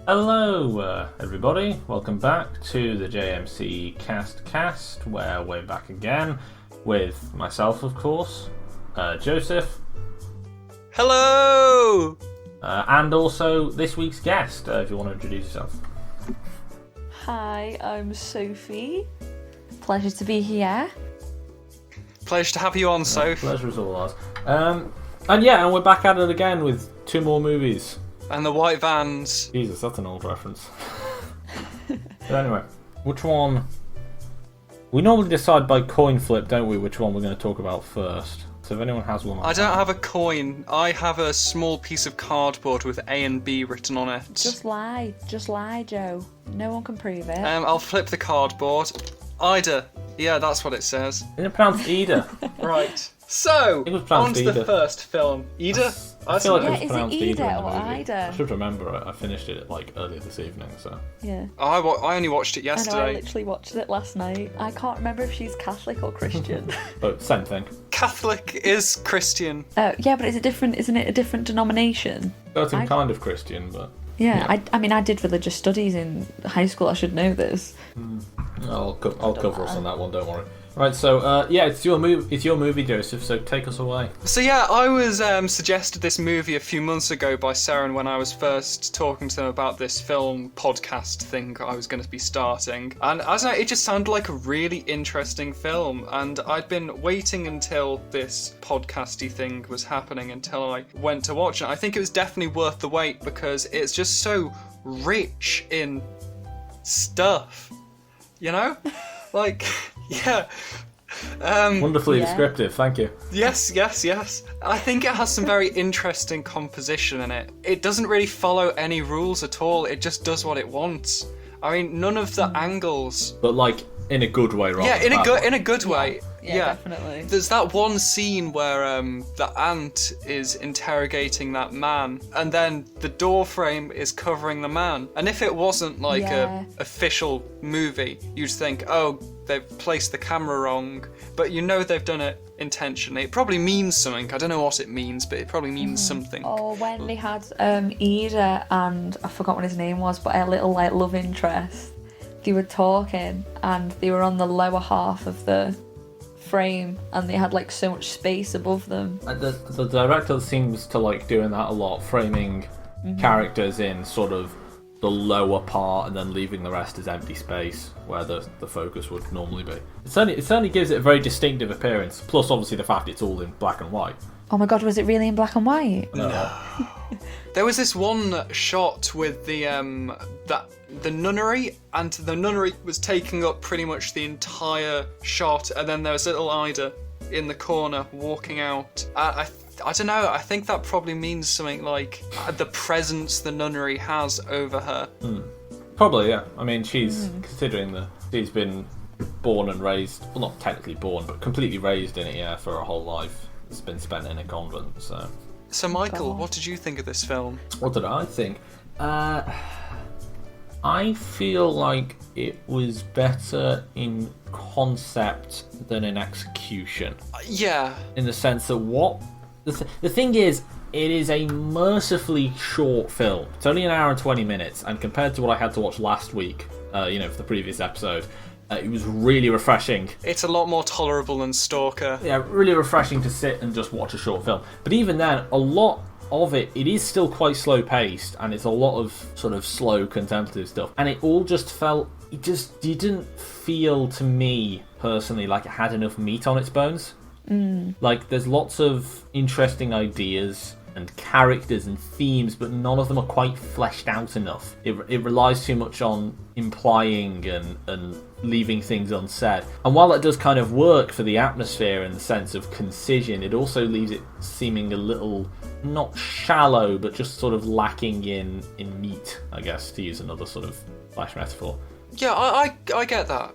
Hello, everybody. Welcome back to the JMC Cast, where we're back again with myself, of course, Joseph. Hello! And also this week's guest, if you want to introduce yourself. Hi, I'm Sophie. Pleasure to be here. Pleasure to have you on, Soph. Pleasure is all ours. And we're back at it again with two more movies. And the white vans. Jesus, that's an old reference. But anyway, which one? We normally decide by coin flip, don't we, which one we're going to talk about first. So if anyone has one... I don't have a coin. I have a small piece of cardboard with A and B written on it. Just lie, Joe. No one can prove it. I'll flip the cardboard. Ida. Yeah, that's what it says. Isn't it pronounced Ida? Right. So, It was on pronounced to the Ida. first film. Ida? I feel like Yeah, it was is it pronounced Ida Ida in the or movie. Ida? I should remember it. I finished it earlier this evening, so... Yeah. I only watched it I know, I yesterday. literally watched it last night. I can't remember if she's Catholic or Christian. But same thing. Catholic is Christian. Yeah, but isn't it a different denomination? Certain kind of Christian, but... Yeah, I mean, I did religious studies in high school. I should know this. I'll cover us on that one, don't worry. Right, so, it's your movie, Joseph, so take us away. So yeah, I was suggested this movie a few months ago by Sarah when I was first talking to them about this film podcast thing I was going to be starting. And I don't know, it just sounded like a really interesting film. And I'd been waiting until this podcasty thing was happening until I went to watch it. I think it was definitely worth the wait because it's just so rich in stuff, you know? Like... Yeah. Wonderfully descriptive, thank you. Yes. I think it has some very interesting composition in it. It doesn't really follow any rules at all. It just does what it wants. I mean, none of the angles. But, like, in a good way, right? Yeah, in a good way. Yeah, definitely. There's that one scene where the aunt is interrogating that man, and then the door frame is covering the man. And if it wasn't like a official movie, you'd think, oh, they've placed the camera wrong. But you know they've done it intentionally. It probably means something. I don't know what it means, but it probably means something. Or when they had Ida and I forgot what his name was, but a little like love interest. They were talking and they were on the lower half of the frame and they had like so much space above them. And the director seems to like doing that a lot, framing characters in sort of the lower part and then leaving the rest as empty space where the focus would normally be. It certainly gives it a very distinctive appearance, plus obviously the fact it's all in black and white. Oh my god, was it really in black and white? No. There was this one shot with the nunnery, and the nunnery was taking up pretty much the entire shot, and then there was little Ida in the corner walking out. I don't know, I think that probably means something like the presence the nunnery has over her. Probably, yeah. I mean, she's considering that she's been born and raised, well, not technically born, but completely raised in it, yeah, for her whole life. It's been spent in a convent, so... So, Michael, what did you think of this film? What did I think? I feel like it was better in concept than in execution. Yeah. In the sense that the thing is, it is a mercifully short film. It's only an hour and 20 minutes, and compared to what I had to watch last week, for the previous episode, it was really refreshing. It's a lot more tolerable than Stalker. Yeah, really refreshing to sit and just watch a short film. But even then, a lot of it is still quite slow paced, and it's a lot of sort of slow contemplative stuff. And it all just felt, it didn't feel to me personally like it had enough meat on its bones. Like, there's lots of interesting ideas and characters and themes, but none of them are quite fleshed out enough. It relies too much on implying and leaving things unsaid. And while that does kind of work for the atmosphere and the sense of concision, it also leaves it seeming a little, not shallow, but just sort of lacking in meat, I guess, to use another sort of flash metaphor. Yeah, I get that.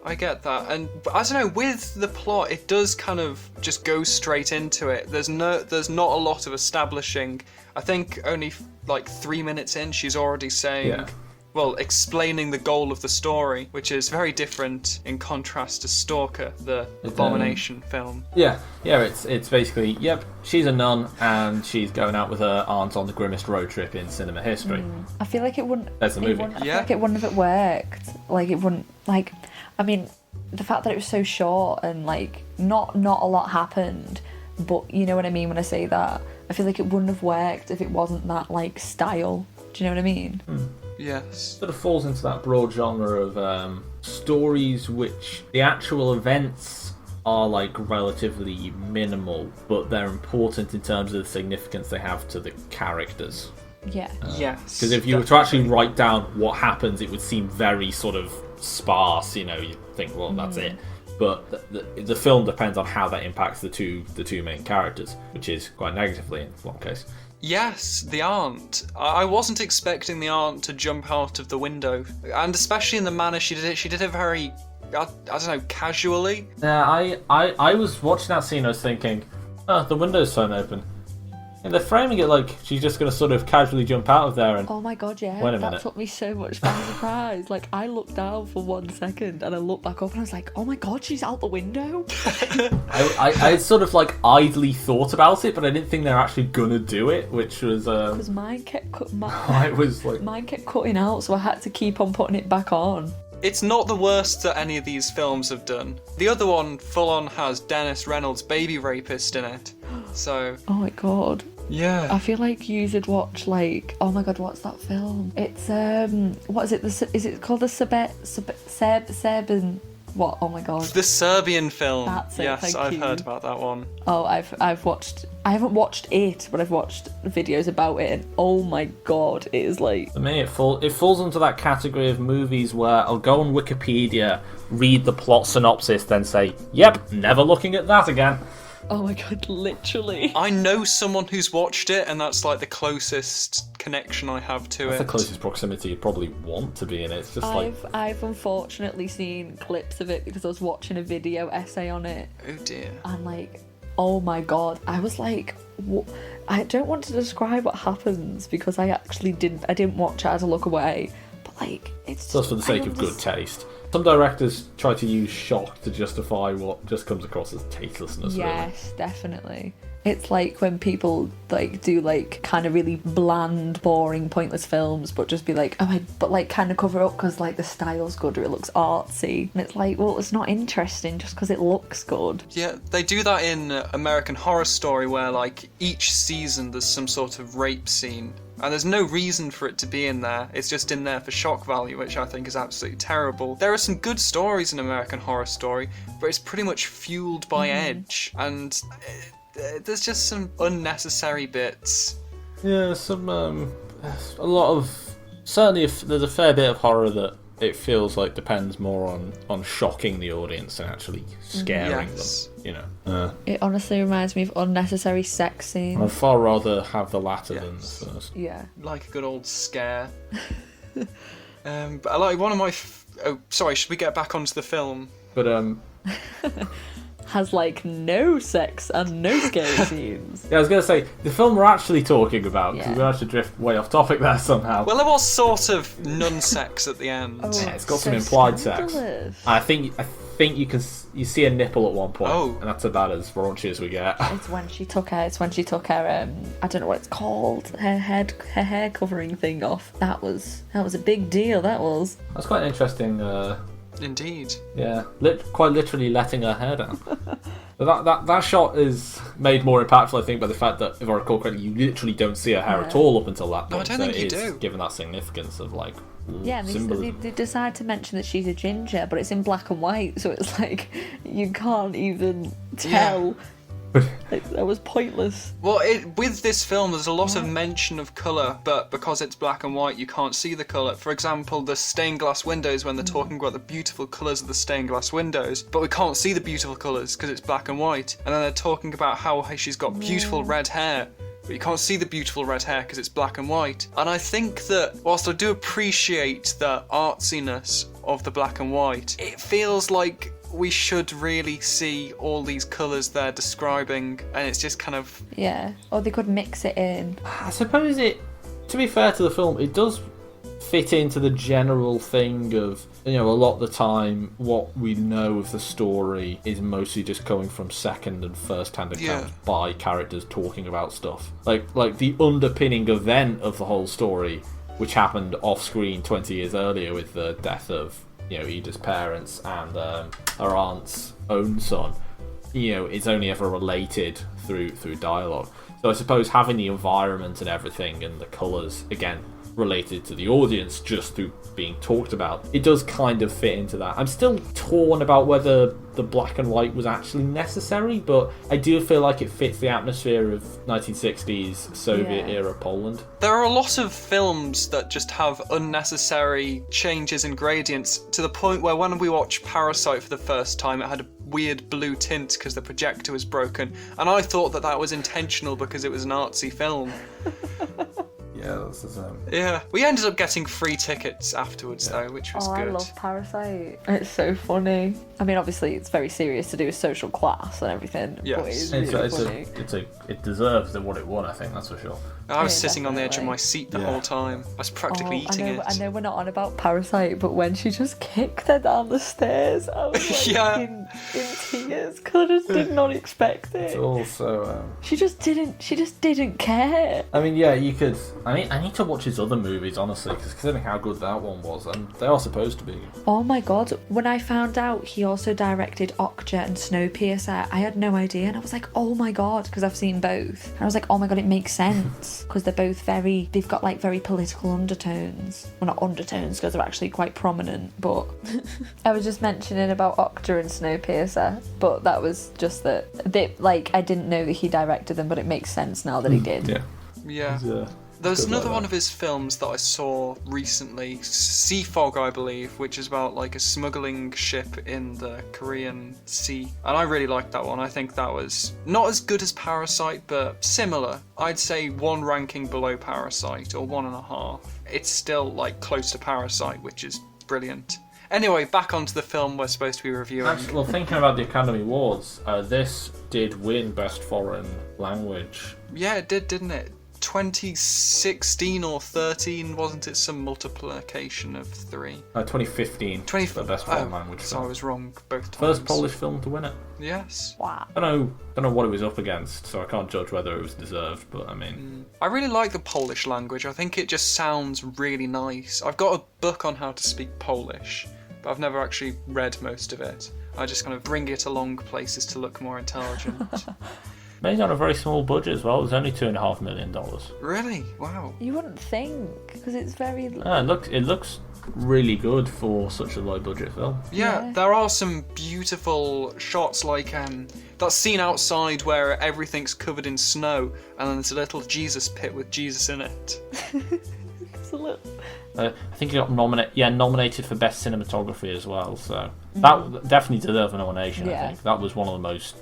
And I don't know, with the plot, it does kind of just go straight into it. There's not a lot of establishing. I think only like 3 minutes in, she's already saying, explaining the goal of the story, which is very different in contrast to Stalker, the Abomination film. Yeah, it's basically, yep, she's a nun and she's going out with her aunt on the grimmest road trip in cinema history. I feel like it wouldn't. That's the movie. I feel like it wouldn't have worked. Like it wouldn't. Like, I mean, the fact that it was so short and like not a lot happened, but you know what I mean when I say that. I feel like it wouldn't have worked if it wasn't that like style. Do you know what I mean? Yes. Sort of falls into that broad genre of stories which the actual events are like relatively minimal, but they're important in terms of the significance they have to the characters. Yeah. Yes. Because if you were to actually write down what happens, it would seem very sort of sparse. You know, you think, well, that's it. But the film depends on how that impacts the two main characters, which is quite negatively in one case. Yes, the aunt. I wasn't expecting the aunt to jump out of the window, and especially in the manner she did it. She did it very, I don't know, casually. Yeah, I was watching that scene. I was thinking, oh, the window's thrown open. And they're framing it like she's just going to sort of casually jump out of there and... Oh my god, yeah. Wait a that minute. took me so much by surprise. Like, I looked down for 1 second and I looked back up and I was like, oh my god, she's out the window. I sort of like idly thought about it, but I didn't think they're actually going to do it, which was... Because mine kept mine kept cutting out, so I had to keep on putting it back on. It's not the worst that any of these films have done. The other one full on has Dennis Reynolds, baby rapist, in it. So... Oh my god. Yeah. I feel like you should watch, like, oh my god, what's that film? It's, what is it? Is it called the Serbian... What? Oh my god. The Serbian film. That's it, yes, thank I've you. heard about that one. Oh, I've watched... I haven't watched it, but I've watched videos about it, and oh my god, it is like... For me, it falls into that category of movies where I'll go on Wikipedia, read the plot synopsis, then say, yep, never looking at that again. Oh my god, literally. I know someone who's watched it, and that's like the closest connection I have to That's it. the closest proximity you'd probably want to be in it. It's just like... I've unfortunately seen clips of it because I was watching a video essay on it. Oh dear. And like, oh my god, I was like, I don't want to describe what happens because I didn't watch it, I had to look away. But like, it's just for the sake of good taste. Some directors try to use shock to justify what just comes across as tastelessness. Yes, definitely. It's like when people like do like kind of really bland, boring, pointless films, but just be like, but like kind of cover up because like the style's good or it looks artsy, and it's like, well, it's not interesting just because it looks good. Yeah, they do that in American Horror Story, where like each season there's some sort of rape scene. And there's no reason for it to be in there. It's just in there for shock value, which I think is absolutely terrible. There are some good stories in American Horror Story, but it's pretty much fueled by edge. And there's just some unnecessary bits. Yeah, a lot of... Certainly there's a fair bit of horror that it feels like depends more on shocking the audience than actually scaring them, you know. It honestly reminds me of unnecessary sex scenes. I'd far rather have the latter than the first. Yeah. Like a good old scare. But I like one of my... Oh, sorry, should we get back onto the film? But, Has like no sex and no scary scenes. yeah, I was going to say, the film we're actually talking about, because Yeah. we managed to drift way off topic there somehow. Well, there was sort of nun sex at the end. Oh, Yeah, it's got so some implied sex. scandalous. I think you see a nipple at one point, Oh. and that's about as raunchy as we get. It's when she took her. I don't know what it's called. Her hair covering thing off. That was a big deal. That was. That's quite an interesting. Indeed. Yeah, quite literally letting her hair down. But that shot is made more impactful, I think, by the fact that, if I recall correctly, you literally don't see her hair at all up until that point. No, I don't think you do. Given that significance of like. Yeah, and they decide to mention that she's a ginger, but it's in black and white, so it's like you can't even tell. That was pointless. Well, with this film, there's a lot of mention of colour, but because it's black and white, you can't see the colour. For example, the stained glass windows, when they're talking about the beautiful colours of the stained glass windows, but we can't see the beautiful colours because it's black and white. And then they're talking about how she's got beautiful red hair, but you can't see the beautiful red hair because it's black and white. And I think that, whilst I do appreciate the artsiness of the black and white, it feels like we should really see all these colours they're describing, and it's just kind of... Yeah, or they could mix it in. I suppose to be fair to the film, it does fit into the general thing of, a lot of the time what we know of the story is mostly just coming from second and first hand accounts by characters talking about stuff. Like the underpinning event of the whole story, which happened off screen 20 years earlier with the death of Ida's parents and her aunt's own son, is only ever related through dialogue. So I suppose having the environment and everything and the colours, again, related to the audience just through being talked about, it does kind of fit into that. I'm still torn about whether the black and white was actually necessary, but I do feel like it fits the atmosphere of 1960s Soviet-era Poland. There are a lot of films that just have unnecessary changes in gradients, to the point where when we watched Parasite for the first time, it had a weird blue tint because the projector was broken, and I thought that was intentional because it was an artsy film. Yeah, that's the same. Yeah, we ended up getting free tickets afterwards though, which was good. I love Parasite. It's so funny. I mean, obviously, it's very serious to do with social class and everything. Yes. But it's really funny. It deserves what it won, I think, that's for sure. I was sitting on the edge of my seat the whole time. I was practically eating it. I know we're not on about Parasite, but when she just kicked her down the stairs, I was like in tears because I just did not expect it. It's also She just didn't care. I mean, yeah, you could. I need to watch his other movies, honestly, because considering how good that one was, and they are supposed to be. Oh my god, when I found out he also directed Okja and Snowpiercer, I had no idea, and I was like, oh my god, because I've seen both. And I was like, oh my god, it makes sense, because they're both they've got like very political undertones. Well, not undertones, because they're actually quite prominent, but I was just mentioning about Okja and Snowpiercer, but that was just that I didn't know that he directed them, but it makes sense now that he did. Yeah. There's another one of his films that I saw recently, Sea Fog, I believe, which is about like a smuggling ship in the Korean Sea. And I really liked that one. I think that was not as good as Parasite, but similar. I'd say one ranking below Parasite, or 1.5. It's still like close to Parasite, which is brilliant. Anyway, back onto the film we're supposed to be reviewing. Well, thinking about the Academy Awards, this did win Best Foreign Language. Yeah, it did, didn't it? 2016 or 13, wasn't it some multiplication of 3? 2015 for Best Foreign Language so film. I was wrong both times. First Polish film to win it. Yes. Wow. I don't know what it was up against, so I can't judge whether it was deserved, but I mean... I really like the Polish language. I think it just sounds really nice. I've got a book on how to speak Polish, but I've never actually read most of it. I just kind of bring it along places to look more intelligent. Made on a very small budget as well. It was only $2.5 million. Really? Wow. You wouldn't think, because it's very... It looks really good for such a low budget film. Yeah, there are some beautiful shots, like that scene outside where everything's covered in snow, and then there's a little Jesus pit with Jesus in it. It's a little... I think it got nominated for Best Cinematography as well, so that definitely deserved a nomination, I think. That was one of the most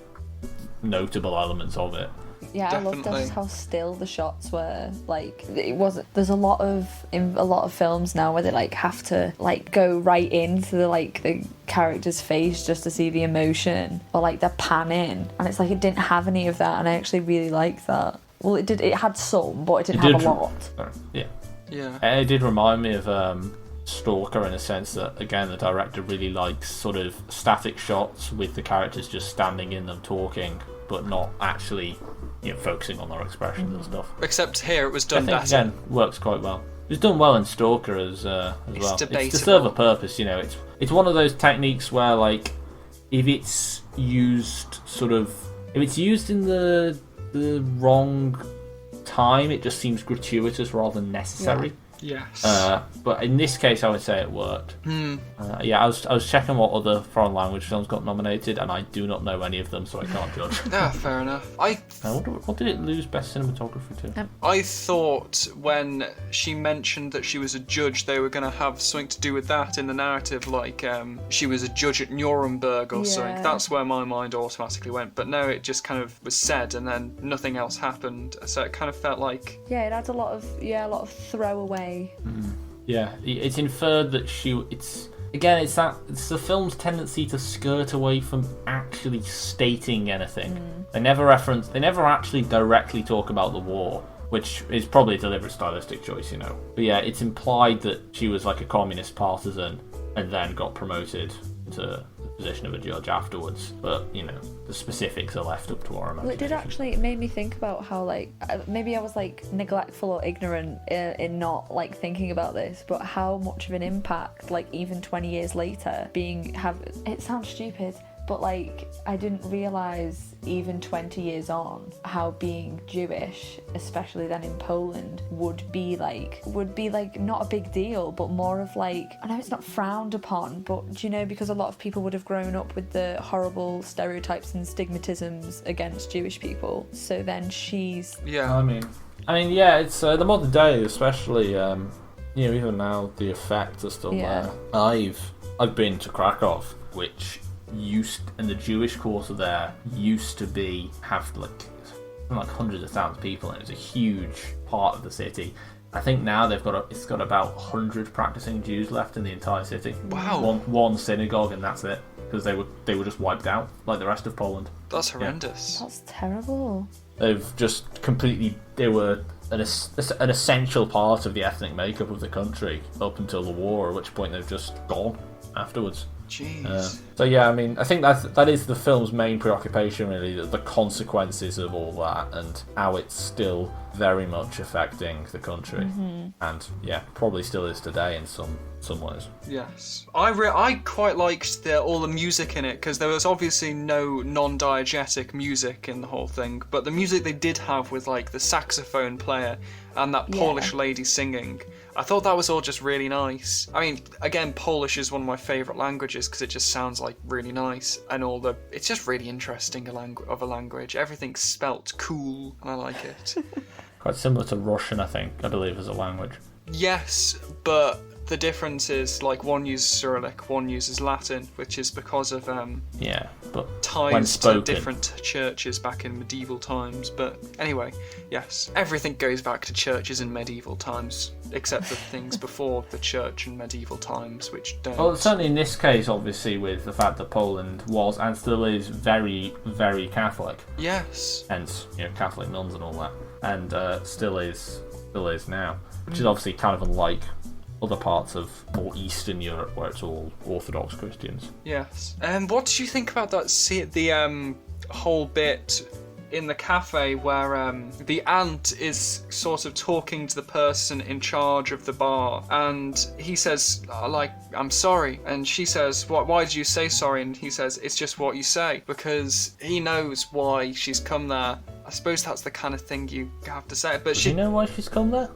notable elements of it. Yeah, Definitely. I loved just how still the shots were. Like, it wasn't. There's in a lot of films now where they like have to like go right into the character's face just to see the emotion, or like they're panning, and it's like it didn't have any of that, and I actually really liked that. Well, it did. It had some, but it didn't have a lot. Yeah. It did remind me of Stalker in a sense that, again, the director really likes sort of static shots with the characters just standing in them talking, but not actually focusing on their expressions and stuff. Except here it was done better. Again, works quite well. It was done well in Stalker as well. Debatable. It's to serve a purpose, It's one of those techniques where, like, if it's used in the wrong time, it just seems gratuitous rather than necessary. Yes. But in this case, I would say it worked. I was checking what other foreign language films got nominated, and I do not know any of them, so I can't judge. Fair enough. What did it lose Best Cinematography to? I thought when she mentioned that she was a judge, they were going to have something to do with that in the narrative, like she was a judge at Nuremberg or something. That's where my mind automatically went. But no, it just kind of was said, and then nothing else happened. So it kind of felt like... Yeah, it had a lot of throwaway. Yeah, it's inferred that it's the film's tendency to skirt away from actually stating anything. They never actually directly talk about the war, which is probably a deliberate stylistic choice, you know. But yeah, it's implied that she was like a communist partisan and then got promoted to the position of a judge afterwards. But, you know, the specifics are left up to our imagination. Well, it did actually, it made me think about how, like, maybe I was, like, neglectful or ignorant in not, like, thinking about this, but how much of an impact, like, even 20 years later, it sounds stupid, but, like, I didn't realise even 20 years on how being Jewish, especially then in Poland, would be like not a big deal, but more of like, I know it's not frowned upon, but do you know, because a lot of people would have grown up with the horrible stereotypes and stigmatisms against Jewish people. So then she's... Yeah. I mean, yeah, it's the modern day, especially, you know, even now, the effects are still there. I've been to Krakow, which... and the Jewish quarter there used to have like hundreds of thousands of people, and it was a huge part of the city. I think now it's got about 100 practicing Jews left in the entire city. Wow. One synagogue, and that's it, because they were just wiped out like the rest of Poland. That's horrendous. Yeah. That's terrible. They've just they were an essential part of the ethnic makeup of the country up until the war, at which point they've just gone afterwards. Jeez. So yeah, I mean, I think that is the film's main preoccupation, really, the consequences of all that and how it's still very much affecting the country, and yeah, probably still is today in some ways. Yes, I quite liked all the music in it, because there was obviously no non-diegetic music in the whole thing, but the music they did have with like the saxophone player and that Polish lady singing, I thought that was all just really nice. I mean, again, Polish is one of my favourite languages because it just sounds like really nice, and it's just really interesting of a language. Everything's spelt cool, and I like it. Quite similar to Russian, I believe, as a language. Yes, but the difference is, like, one uses Cyrillic, one uses Latin, which is because of but ties to different churches back in medieval times. But anyway, yes, everything goes back to churches in medieval times, except for things before the church in medieval times, which don't. Well, certainly in this case, obviously, with the fact that Poland was and still is very, very Catholic. Yes. Hence, you know, Catholic nuns and all that, and still is now, which is obviously kind of unlike other parts of more Eastern Europe where it's all Orthodox Christians. Yes. What did you think about the whole bit in the cafe where the aunt is sort of talking to the person in charge of the bar, and he says, I'm sorry, and she says, why did you say sorry? And he says, it's just what you say, because he knows why she's come there. I suppose that's the kind of thing you have to say. But Do you know why she's come there?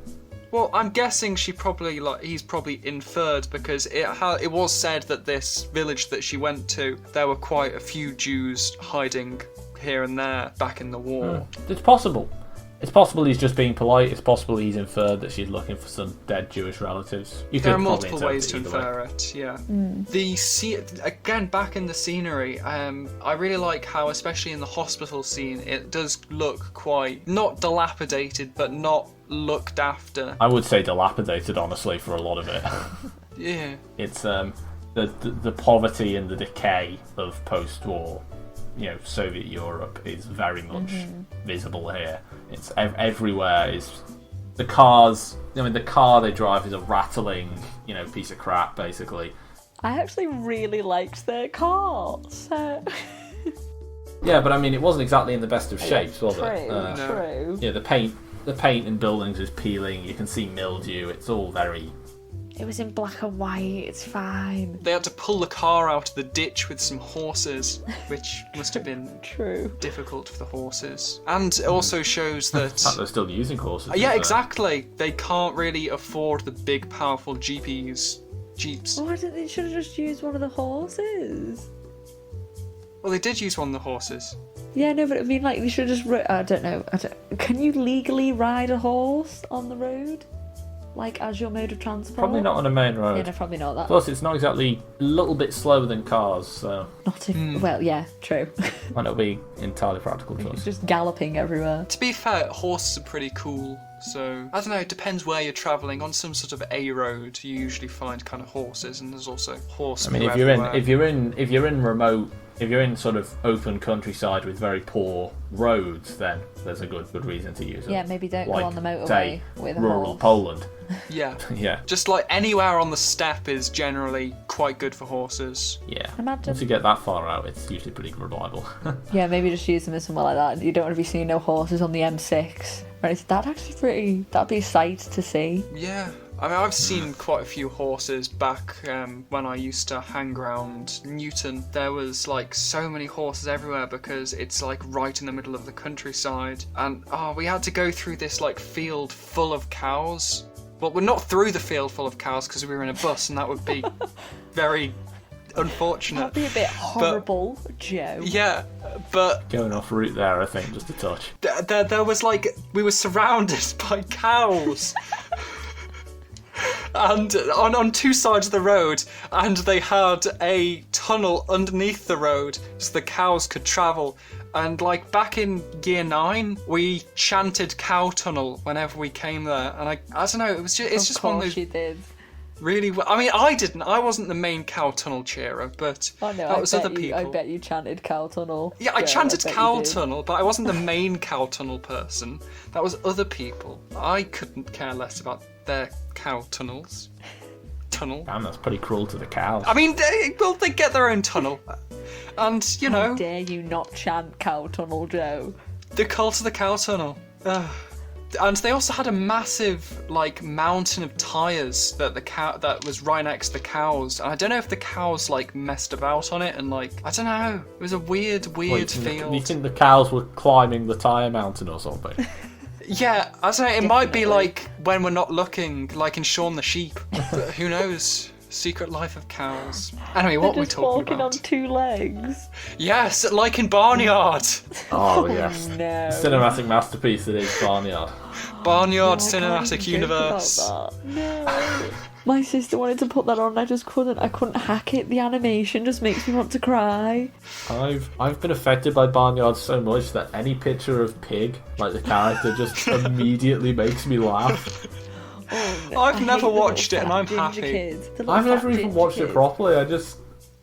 Well, I'm guessing he's probably inferred, because it was said that this village that she went to, there were quite a few Jews hiding here and there back in the war. It's possible. It's possible he's just being polite. It's possible he's inferred that she's looking for some dead Jewish relatives. There are multiple ways to infer it, yeah. Again, back in the scenery, I really like how, especially in the hospital scene, it does look quite, not dilapidated, but not looked after. I would say dilapidated, honestly, for a lot of it. Yeah. It's the poverty and the decay of post-war, you know, Soviet Europe is very much visible here. It's everywhere. Is the cars? I mean, the car they drive is a rattling, you know, piece of crap, basically. I actually really liked their car, so... Yeah, but I mean, it wasn't exactly in the best of shapes, was it? True. Yeah, the paint in buildings is peeling. You can see mildew. It's all very... It was in black and white, it's fine. They had to pull the car out of the ditch with some horses, which must have been difficult for the horses. And it also shows that... they're still using horses. Yeah, exactly. They can't really afford the big, powerful Jeeps. Why didn't they should have just used one of the horses? Well, they did use one of the horses. Yeah, no, but I mean, like, they should have just... I don't know. Can you legally ride a horse on the road? Like, as your mode of transport? Probably not on a main road. Yeah, no, probably not that. Plus, it's not exactly a little bit slower than cars, so... Not if... Well, yeah, true. Might not be entirely practical choice. It's just galloping everywhere. To be fair, horses are pretty cool, so... I don't know, it depends where you're travelling. On some sort of A road, you usually find kind of horses, and there's also horse. I mean, if you're in remote If you're in sort of open countryside with very poor roads, then there's a good reason to use it. Yeah, maybe don't go on the motorway say, with a rural horse. Poland. Yeah. Yeah. Just like anywhere on the steppe is generally quite good for horses. Yeah. Imagine. Once you get that far out, it's usually pretty reliable. Yeah, maybe just use them as somewhere like that. You don't want to be seeing no horses on the M6. Right, that'd be a sight to see. Yeah. I mean, I've seen quite a few horses back when I used to hang around Newton. There was like so many horses everywhere because it's like right in the middle of the countryside. And we had to go through this like field full of cows. Well, we're not through the field full of cows because we were in a bus, and that would be very unfortunate. That'd be a bit horrible, Joe. Yeah, but Going off route there, I think, just a touch. there was like, we were surrounded by cows. And on two sides of the road, and they had a tunnel underneath the road so the cows could travel. And like back in year 9, we chanted cow tunnel whenever we came there. And I don't know, it's just one of those you did. really. I mean, I didn't. I wasn't the main cow tunnel cheerer, but Oh no, that was other people. I bet you chanted cow tunnel. Yeah, I Joe, chanted bet cow you did. tunnel, but I wasn't the main cow tunnel person. That was other people. I couldn't care less about their cow tunnels. Tunnel. Damn, that's pretty cruel to the cows. I mean, they get their own tunnel. And, you know, How dare you not chant cow tunnel, Joe? the cult of the cow tunnel. And they also had a massive, like, mountain of tyres that was right next to the cows. And I don't know if the cows, like, messed about on it and, like, I don't know. It was a weird Wait, field. you think the cows were climbing the tyre mountain or something? Yeah, I don't know, it might be like when we're not looking, like in Shaun the Sheep. But who knows? Secret life of cows. Anyway, what were we Just talking walking about? on 2 legs. Yes, like in Barnyard. Oh, yes. No. Cinematic masterpiece it is, Barnyard. Barnyard Oh, I can't Cinematic even joke Universe. about that. No. My sister wanted to put that on and I just couldn't. I couldn't hack it. The animation just makes me want to cry. I've been affected by Barnyard so much that any picture of Pig, like the character, just immediately makes me laugh. Oh, no. I've I never hate the watched it little and fat I'm ginger happy. kids. The little I've fat never even ginger watched it kids. properly. I just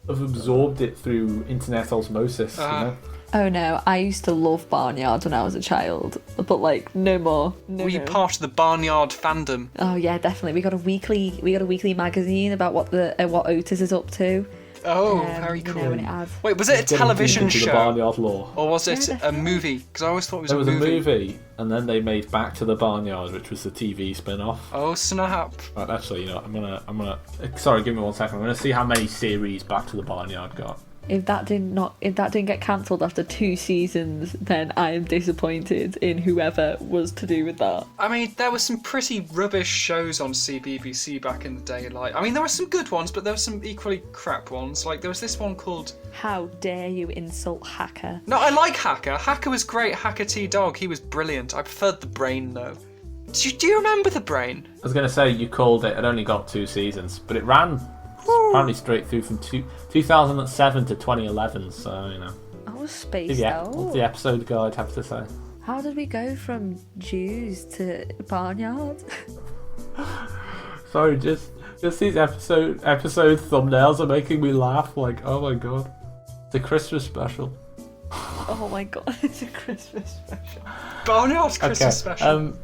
have absorbed it through internet osmosis. You know? Oh no, I used to love Barnyard when I was a child, but like no more. No, Were you no. part of the Barnyard fandom? Oh yeah, definitely. We got a weekly magazine about what Otis is up to. Oh, very You cool. know, and it had Wait, was it a Getting television deep into the show? Barnyard lore. Or was it Yeah, a definitely. movie? Because I always thought it was There a was movie. a movie, and then they made Back to the Barnyard, which was the TV spin-off. Oh, snap. Right, actually, you know, I'm gonna. Sorry, give me 1 second. I'm gonna see how many series Back to the Barnyard got. if that didn't get cancelled after 2 seasons, then I am disappointed in whoever was to do with that. I mean, there were some pretty rubbish shows on CBBC back in the day. Like, I mean, there were some good ones, but there were some equally crap ones. Like, there was this one called... How dare you insult Hacker? No, I like Hacker. Hacker was great. Hacker T-Dog, he was brilliant. I preferred The Brain, though. Do you remember The Brain? I was gonna say you called it. It only got 2 seasons, but it ran apparently straight through from 2007 to 2011. So you know, I was spaced yeah. out. What's the episode guide have to say? How did we go from Jews to Barnyard? Sorry, just these episode thumbnails are making me laugh. Like, oh my god, the Christmas special. Oh my god, it's a Christmas special. Barnyard's Christmas special.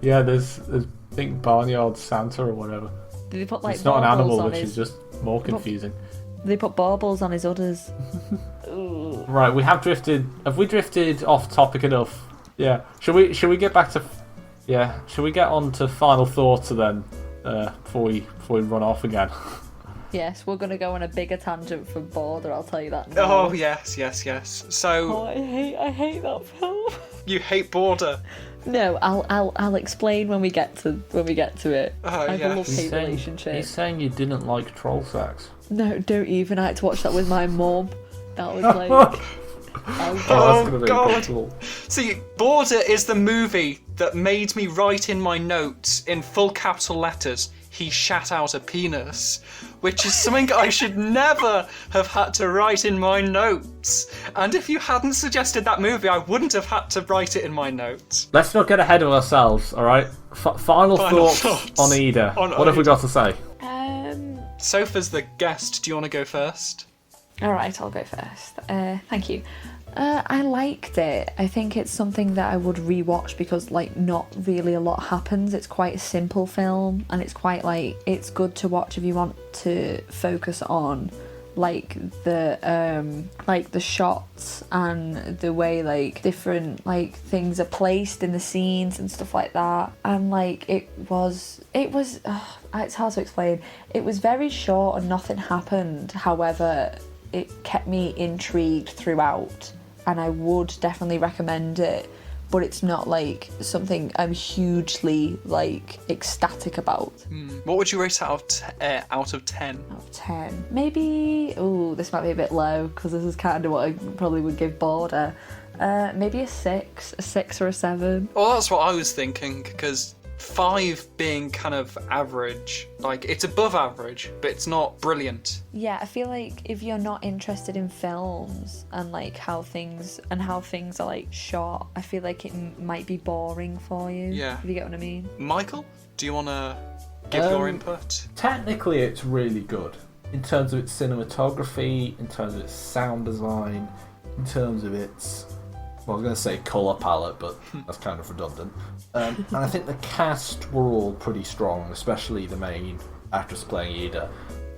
Yeah, there's I think Barnyard Santa or whatever. Did they put like It's not an baubles animal, on which his? is just more confusing. They put baubles on his udders. Ooh. Right, we have drifted. Have we drifted off topic enough? Yeah. Should we get back to? Yeah. Should we get on to final thoughts then? Before we run off again. Yes, we're gonna go on a bigger tangent from Border. I'll tell you that now. Oh, yes. So, Oh, I hate that film. you hate Border. No, I'll explain when we get to it. Oh, I have yeah. a love-hate relationship. He's saying you didn't like troll sex. No, don't even. I had to watch that with my mum. That was like. Oh, oh, that's Oh, gonna be God. impossible. See, Border is the movie that made me write in my notes in full capital letters, he shat out a penis, which is something I should never have had to write in my notes. And if you hadn't suggested that movie, I wouldn't have had to write it in my notes. Let's not get ahead of ourselves. All right. Final thoughts on Ida. On What have we Ida. got to say? Sophie's the guest. Do you want to go first? All right, I'll go first. Thank you. I liked it. I think it's something that I would rewatch because, like, not really a lot happens. It's quite a simple film, and it's quite, like, it's good to watch if you want to focus on, like, the shots and the way, like, different, like, things are placed in the scenes and stuff like that. And, like, it's hard to explain. It was very short and nothing happened. However, it kept me intrigued throughout, and I would definitely recommend it, but it's not like something I'm hugely like ecstatic about. What would you rate it out of 10? Out of 10, maybe. Ooh, this might be a bit low because this is kind of what I probably would give Border. Maybe a 6 or a 7. Well, that's what I was thinking, because 5 being kind of average, like, it's above average, but it's not brilliant. Yeah, I feel like if you're not interested in films and like how things are like shot, I feel like it might be boring for you. Yeah. If you get what I mean. Michael, do you want to give your input? Technically, it's really good in terms of its cinematography, in terms of its sound design, in terms of its, well, I was going to say colour palette, but that's kind of redundant. And I think the cast were all pretty strong, especially the main actress playing Ida.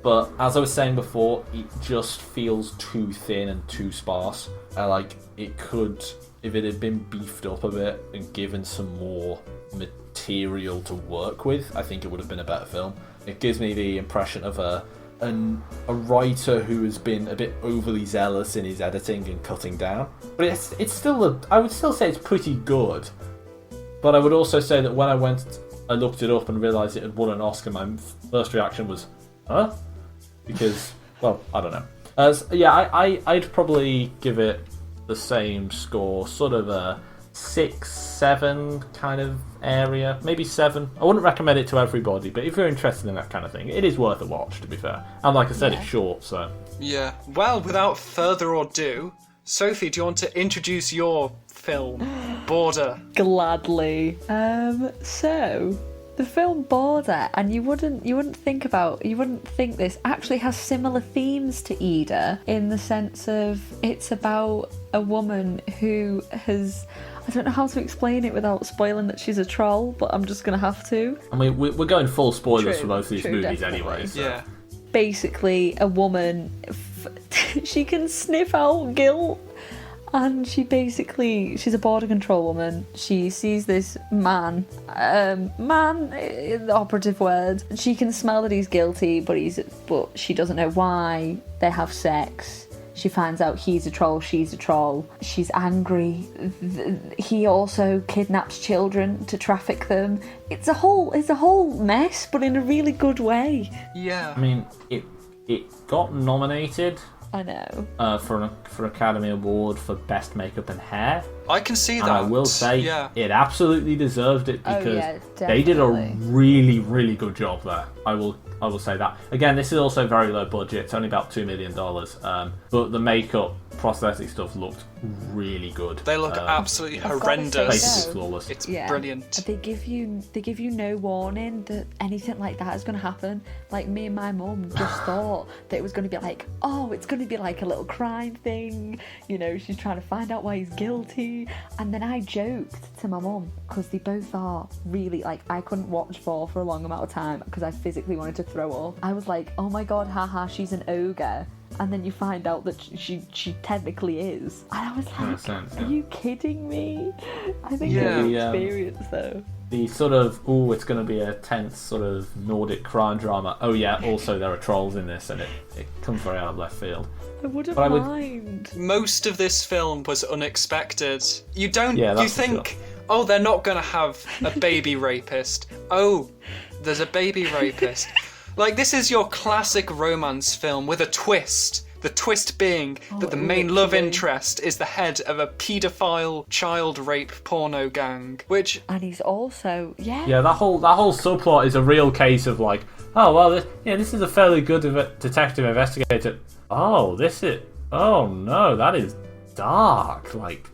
But as I was saying before, it just feels too thin and too sparse. Like, it could, if it had been beefed up a bit and given some more material to work with, I think it would have been a better film. It gives me the impression of a writer who has been a bit overly zealous in his editing and cutting down. But it's still I would still say it's pretty good. But I would also say that when I looked it up and realised it had won an Oscar, my first reaction was, huh? Because, well, I don't know. I'd probably give it the same score, sort of a 6, 7 kind of area, maybe 7. I wouldn't recommend it to everybody, but if you're interested in that kind of thing, it is worth a watch, to be fair. And like I said, it's short, so... Yeah. Well, without further ado, Sophie, do you want to introduce your film, Border? Gladly. So the film Border, and you wouldn't think this actually has similar themes to Ida, in the sense of it's about a woman who has, I don't know how to explain it without spoiling that she's a troll, but I'm just gonna have to. I mean, we're going full spoilers for both of these movies definitely. anyway. So. Yeah. Basically, a woman, she can sniff out guilt. And she's a border control woman. She sees this man, the operative word. She can smell that he's guilty, but she doesn't know why. They have sex. She finds out he's a troll, she's a troll. She's angry. He also kidnaps children to traffic them. It's a whole mess, but in a really good way. Yeah. I mean, it got nominated. I know. For an Academy Award for Best Makeup and Hair. I can see that. And I will say, it absolutely deserved it because they did a really, really good job there. I will say that. Again, this is also very low budget. It's only about $2 million. But the makeup, prosthetic stuff looked really good. They look absolutely horrendous. Basically flawless. It's brilliant. They give you no warning that anything like that is going to happen. Like, me and my mum just thought that it was going to be like, oh, it's going to be like a little crime thing. You know, she's trying to find out why he's guilty. And then I joked to my mum, because they both are really, like, I couldn't watch for a long amount of time because I physically wanted to throw up. I was like, oh my god, haha, she's an ogre. And then you find out that she technically is. And I was like, are you kidding me? I think it's an experience, though. The sort of, it's going to be a tense sort of Nordic crime drama. Oh yeah, also there are trolls in this, and it comes very out of left field. I wouldn't mind. Most of this film was unexpected. You think, sure. Oh, they're not going to have a baby rapist. Oh, there's a baby rapist. Like, this is your classic romance film with a twist. The twist being that the main love interest is the head of a paedophile child rape porno gang, which... And he's also... Yeah, that whole subplot is a real case of like, oh, well, this is a fairly good detective investigator. Oh, oh no, that is dark. Like,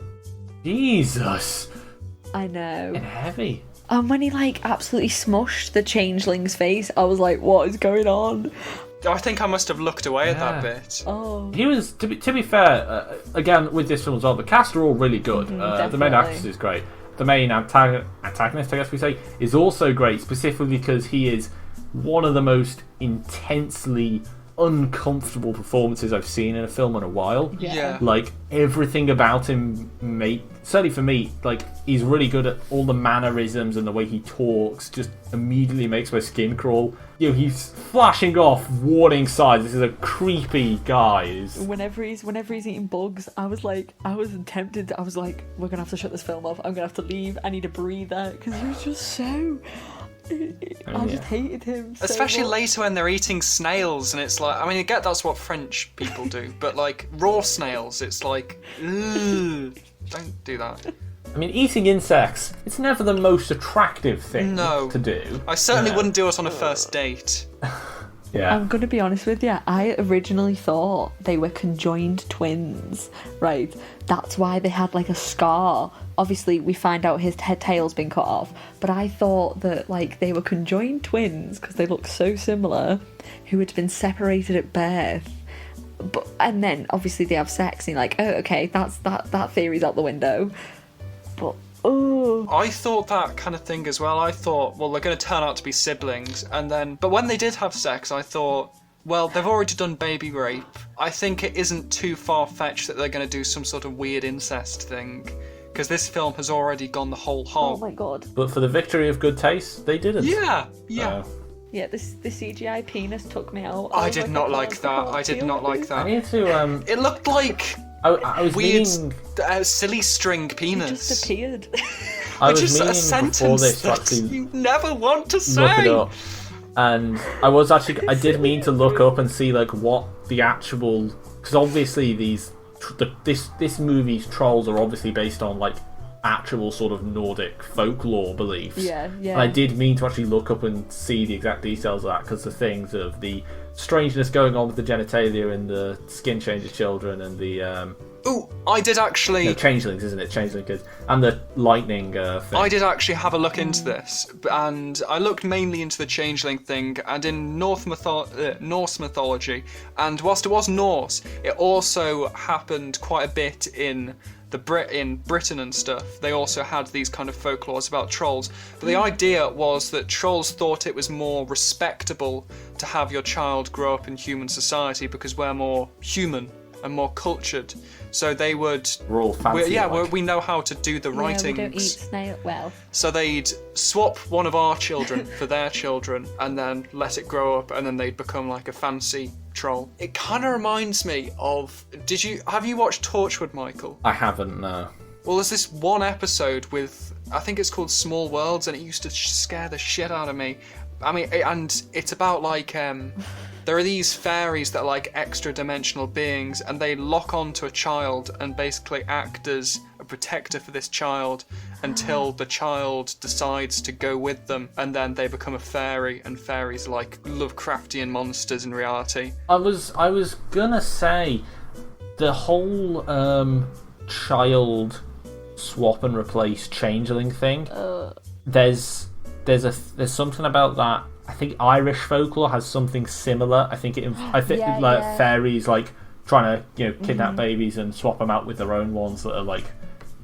Jesus. I know. And heavy. And when he like absolutely smushed the changeling's face, I was like, what is going on? I think I must have looked away at that bit. Oh. He was, to be fair, again with this film as well, the cast are all really good. The main actress is great. The main antagonist, I guess we say, is also great, specifically because he is one of the most intensely uncomfortable performances I've seen in a film in a while. Yeah. Like, everything about him, certainly for me, like, he's really good at all the mannerisms, and the way he talks just immediately makes my skin crawl. You know, he's flashing off warning signs. This is a creepy guy. Whenever he's eating bugs, I was tempted. I was like, we're gonna have to shut this film off. I'm gonna have to leave. I need a breather, because he was just so. I just hated him so Especially much. later when they're eating snails, and it's like, I mean, I get that's what French people do, but like raw snails, it's like, ugh, don't do that. I mean, eating insects, it's never the most attractive thing No. to do. I certainly wouldn't do it on a first date. Yeah. I'm gonna be honest with you, I originally thought they were conjoined twins, right? That's why they had like a scar. Obviously, we find out his head tail's been cut off, but I thought that like they were conjoined twins because they look so similar, who had been separated at birth. And then obviously they have sex, and you're like, oh, okay, that theory's out the window. But I thought that kind of thing as well. I thought, well, they're going to turn out to be siblings, but when they did have sex, I thought, well, they've already done baby rape. I think it isn't too far-fetched that they're going to do some sort of weird incest thing, because this film has already gone the whole hog. oh my god. But for the victory of good taste, they didn't. Yeah. Yeah, the CGI penis took me out. I did not like that. I did not like that. I need to. It looked like I was weird, meaning. silly string It penis. just appeared. I Which was is a meaning before sentence this to that actually you never want to look it say. up, and I did mean to look up and see like what the actual, because obviously this movie's trolls are obviously based on like actual sort of Nordic folklore beliefs. Yeah. And I did mean to actually look up and see the exact details of that, because the things of the strangeness going on with the genitalia and the skin change of children and the Ooh, I did actually. changelings, isn't it? Changeling kids and the lightning thing. I did actually have a look into this, and I looked mainly into the changeling thing, and in Norse mythology, and whilst it was Norse, it also happened quite a bit in in Britain and stuff. They also had these kind of folklores about trolls, but the idea was that trolls thought it was more respectable to have your child grow up in human society because we're more human and more cultured. So they would. We're all fancy. We know how to do the writings. We don't eat snail. Well, So they'd swap one of our children for their children, and then let it grow up, and then they'd become like a fancy troll. It kind of reminds me of. Have you watched Torchwood, Michael? I haven't. No. Well, there's this one episode with, I think it's called Small Worlds, and it used to scare the shit out of me. I mean, and it's about like, there are these fairies that are like extra dimensional beings, and they lock onto a child and basically act as a protector for this child until the child decides to go with them, and then they become a fairy, and fairies are like Lovecraftian monsters in reality. I was gonna say the whole child swap and replace changeling thing. There's something about that. I think Irish folklore has something similar. I think fairies like trying to kidnap babies and swap them out with their own ones that are like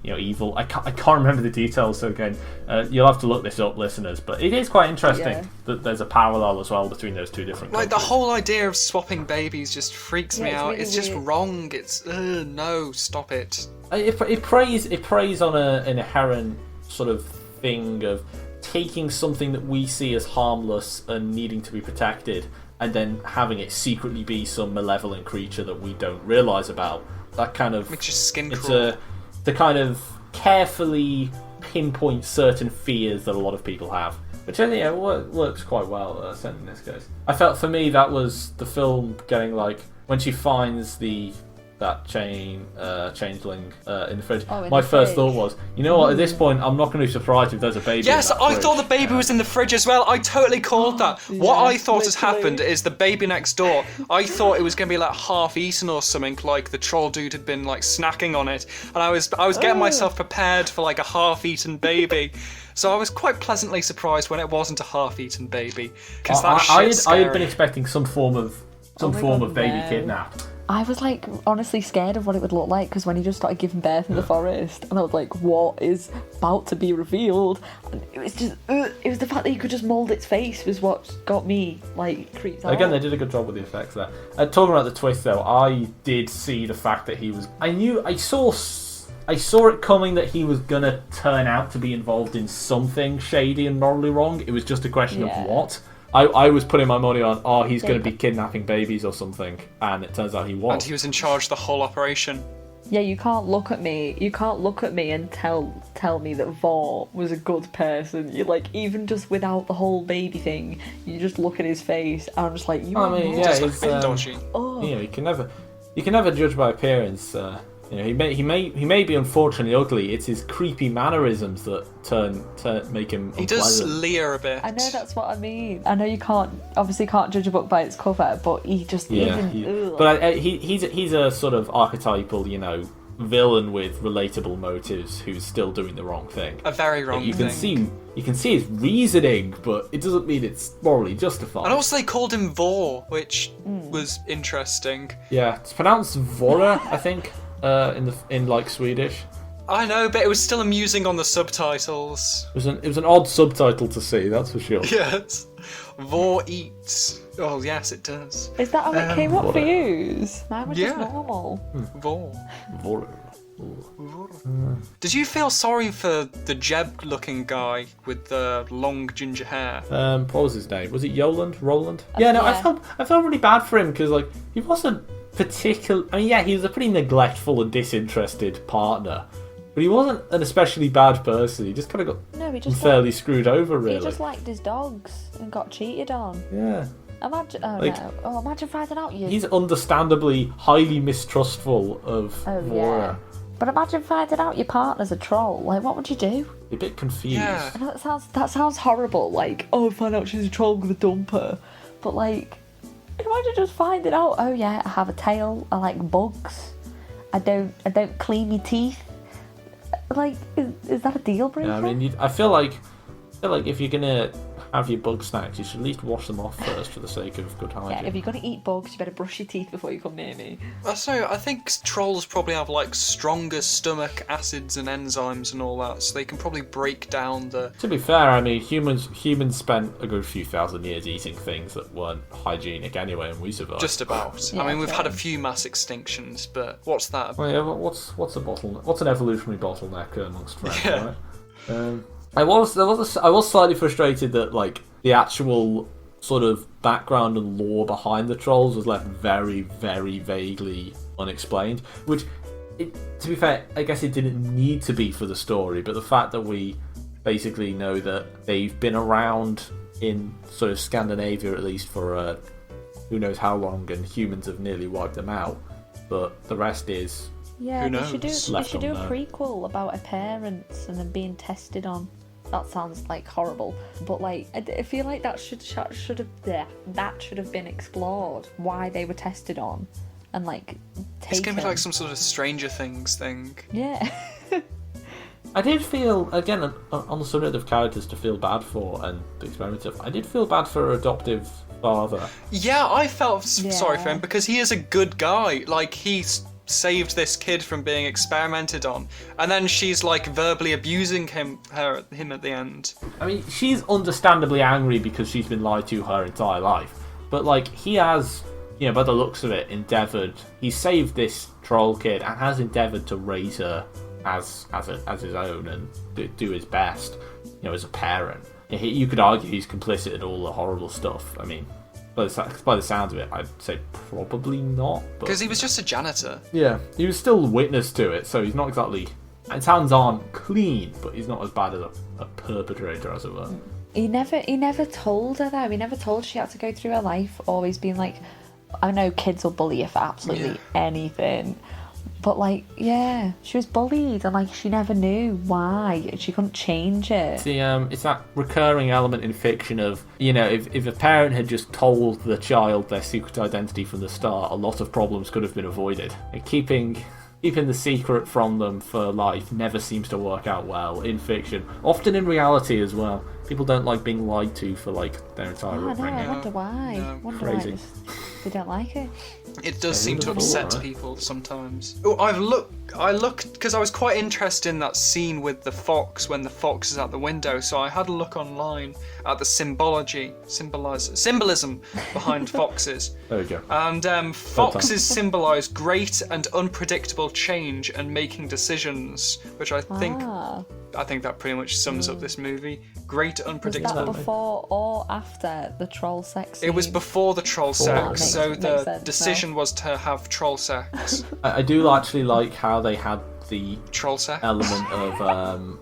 evil. I can't remember the details. So again, you'll have to look this up, listeners. But it is quite interesting that there's a parallel as well between those two different. Like countries. the whole idea of swapping babies just freaks me it's out. really It's just weird. wrong. It's no, stop it. It preys on an inherent sort of thing of taking something that we see as harmless and needing to be protected, and then having it secretly be some malevolent creature that we don't realise about. That kind of Makes your skin it's crawl. the kind of carefully pinpoint certain fears that a lot of people have, which I think works quite well. Certainly in this case, I felt for me that was the film getting like when she finds the changeling in the fridge. In My the first fridge. thought was, you know what? At this point, I'm not going to be surprised if there's a baby. Yes, in that I fridge. thought the baby was in the fridge as well. I totally called that. What I thought has literally. happened is the baby next door. I thought it was going to be like half eaten or something, like the troll dude had been like snacking on it, and I was getting myself prepared for like a half-eaten baby. So I was quite pleasantly surprised when it wasn't a half-eaten baby, because that shit's I had been scary. expecting some form of baby no. kidnapped. I was like honestly scared of what it would look like because when he just started giving birth in the forest, and I was like, what is about to be revealed? And it was just, it was the fact that you could just mould its face was what got me like creeped out. Again, they did a good job with the effects there. Talking about the twist, though, I did see the fact that he was. I saw it coming that he was gonna turn out to be involved in something shady and morally wrong. It was just a question of what. I was putting my money on, he's going to be kidnapping babies or something, and it turns out he was. And he was in charge of the whole operation. Yeah, you can't look at me. You can't look at me and tell me that Vor was a good person. You like even just without the whole baby thing, you just look at his face. And I'm just like, you. I mean, yeah, Just he's a bit dodgy. You know, you can never judge by appearance. You know, he may be unfortunately ugly. It's his creepy mannerisms that make him unpleasant. He does leer a bit. I know, that's what I mean. I know you can't judge a book by its cover, but he just he's a sort of archetypal, you know, villain with relatable motives who's still doing the wrong thing. A very wrong thing. You can see his reasoning, but it doesn't mean it's morally justified. And also they called him Vor, which was interesting. Yeah, it's pronounced Vora, I think, in like Swedish. I know, but it was still amusing on the subtitles. It was an odd subtitle to see, that's for sure. Yes. Vor eats. Oh, yes, it does. Is that how it came up for you? Mine was just normal. Vor. Vora. Did you feel sorry for the Jeb-looking guy with the long ginger hair? What was his name? Was it Roland? Yeah, no, Yeah. I felt really bad for him because like he wasn't particular. I mean, yeah, he was a pretty neglectful and disinterested partner, but he wasn't an especially bad person. He just kind of got He just fairly screwed over, really. He just liked his dogs and got cheated on. Yeah. Imagine, imagine finding out you. He's understandably highly mistrustful of Vora. Yeah. But imagine finding out your partner's a troll. Like, what would you do? A bit confused. Yeah. I know that sounds horrible. Like, find out she's a troll with a dumper. But like, imagine just finding out. Oh yeah, I have a tail. I like bugs. I don't clean my teeth. Like, is that a deal breaker? Yeah, I mean, I feel like if you're gonna have your bug snacks, you should at least wash them off first for the sake of good hygiene. Yeah, if you're gonna eat bugs, you better brush your teeth before you come near me. So I think trolls probably have like stronger stomach acids and enzymes and all that, so they can probably break down the. To be fair, I mean, humans spent a good few thousand years eating things that weren't hygienic anyway, and we survived. Just about. Yeah, I mean, we've had a okay. few mass extinctions, but what's that? Well, yeah, what's a bottleneck? What's an evolutionary bottleneck amongst friends, Yeah. right? I was slightly frustrated that like the actual sort of background and lore behind the trolls was left very, very vaguely unexplained. Which, to be fair, I guess it didn't need to be for the story. But the fact that we basically know that they've been around in sort of Scandinavia at least for who knows how long, and humans have nearly wiped them out. But the rest is Yeah, Who they knows? should do Left a unknown. prequel about her parents and them being tested on. That sounds like horrible, but like I feel like that should have been explored. Why they were tested on, and like taken. It's gonna be like some sort of Stranger Things thing. Yeah. I did feel, again, on the subject of characters to feel bad for and experimentative, I did feel bad for her adoptive father. Yeah, I felt sorry for Yeah. him because he is a good guy. Like, he's saved this kid from being experimented on, and then she's like verbally abusing him at the end. I mean, she's understandably angry because she's been lied to her entire life. But, like, he has, you know, by the looks of it, he saved this troll kid and has endeavoured to raise her as his own and do his best, you know, as a parent. You could argue he's complicit in all the horrible stuff. I mean, by the sounds of it, I'd say probably not. Because he was just a janitor. Yeah, he was still witness to it, so he's not exactly... His hands aren't clean, but he's not as bad as a perpetrator, as it were. He never told her though. He never told she had to go through her life always being like, I know kids will bully you for absolutely anything. But, like, yeah, she was bullied, and, like, she never knew why. She couldn't change it. It's that recurring element in fiction of, you know, if a parent had just told the child their secret identity from the start, a lot of problems could have been avoided. And keeping the secret from them for life never seems to work out well in fiction. Often in reality as well. People don't like being lied to for, like, their entire upbringing. I wonder why. Crazy. They don't like it. It does seem to upset people sometimes. Oh, I looked because I was quite interested in that scene with the fox when the fox is at the window. So I had a look online at the symbolism behind foxes. There we go. And foxes symbolise great and unpredictable change and making decisions, which I think that pretty much sums up this movie. Great unpredictable. Was that before or after the troll sex scene? It was before the troll sex, so the sense, decision was to have troll sex. I do actually like how they had the Troll sex element of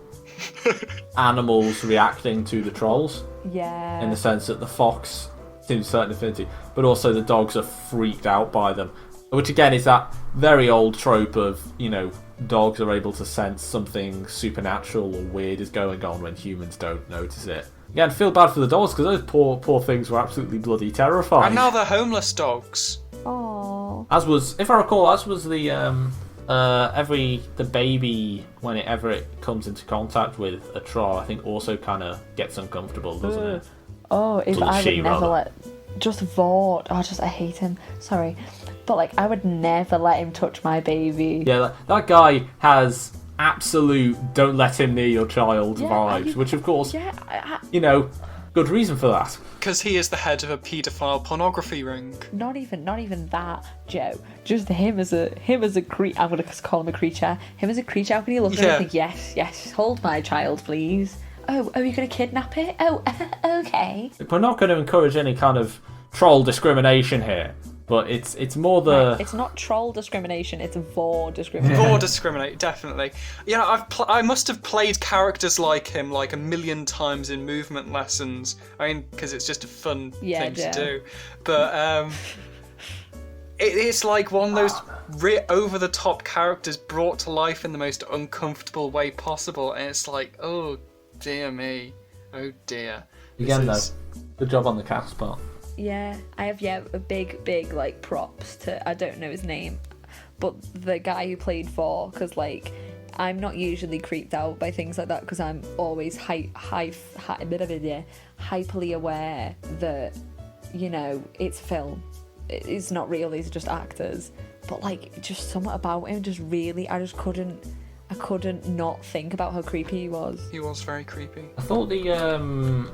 animals reacting to the trolls. Yeah. In the sense that the fox seems a certain affinity, but also the dogs are freaked out by them. Which again is that very old trope of, you know, dogs are able to sense something supernatural or weird is going on when humans don't notice it. Again, feel bad for the dogs because those poor things were absolutely bloody terrifying. And now they're homeless dogs. Oh. As was, if I recall, the the baby whenever it comes into contact with a troll, I think also kind of gets uncomfortable, doesn't it? Oh, if Little I would she, never rather. let just Vought. I hate him. Sorry, but like I would never let him touch my baby. Yeah, that guy has absolute "don't let him near your child" vibes, which of course, you know, good reason for that. Because he is the head of a paedophile pornography ring. Not even that, Joe. Just him as a creature. I'm gonna call him a creature. Him as a creature. How can you look at him and think, yes, hold my child, please? Oh, are you gonna kidnap it? Oh, okay. We're not going to encourage any kind of troll discrimination here, but it's more the. Right, it's not troll discrimination. It's Vought discrimination. Vought discriminate, definitely. You know, I must have played characters like him like a million times in movement lessons. I mean, because it's just a fun thing to do. But it's like one of those over-the-top characters brought to life in the most uncomfortable way possible, and it's like, oh dear me, oh dear. Again, though, good job on the cast part. Yeah, I have a big like props to, I don't know his name, but the guy who played Vought, because like I'm not usually creeped out by things like that because I'm always hyperly aware that, you know, it's film, it's not real, these are just actors. But like just something about him just really, I couldn't not think about how creepy he was. He was very creepy. I thought the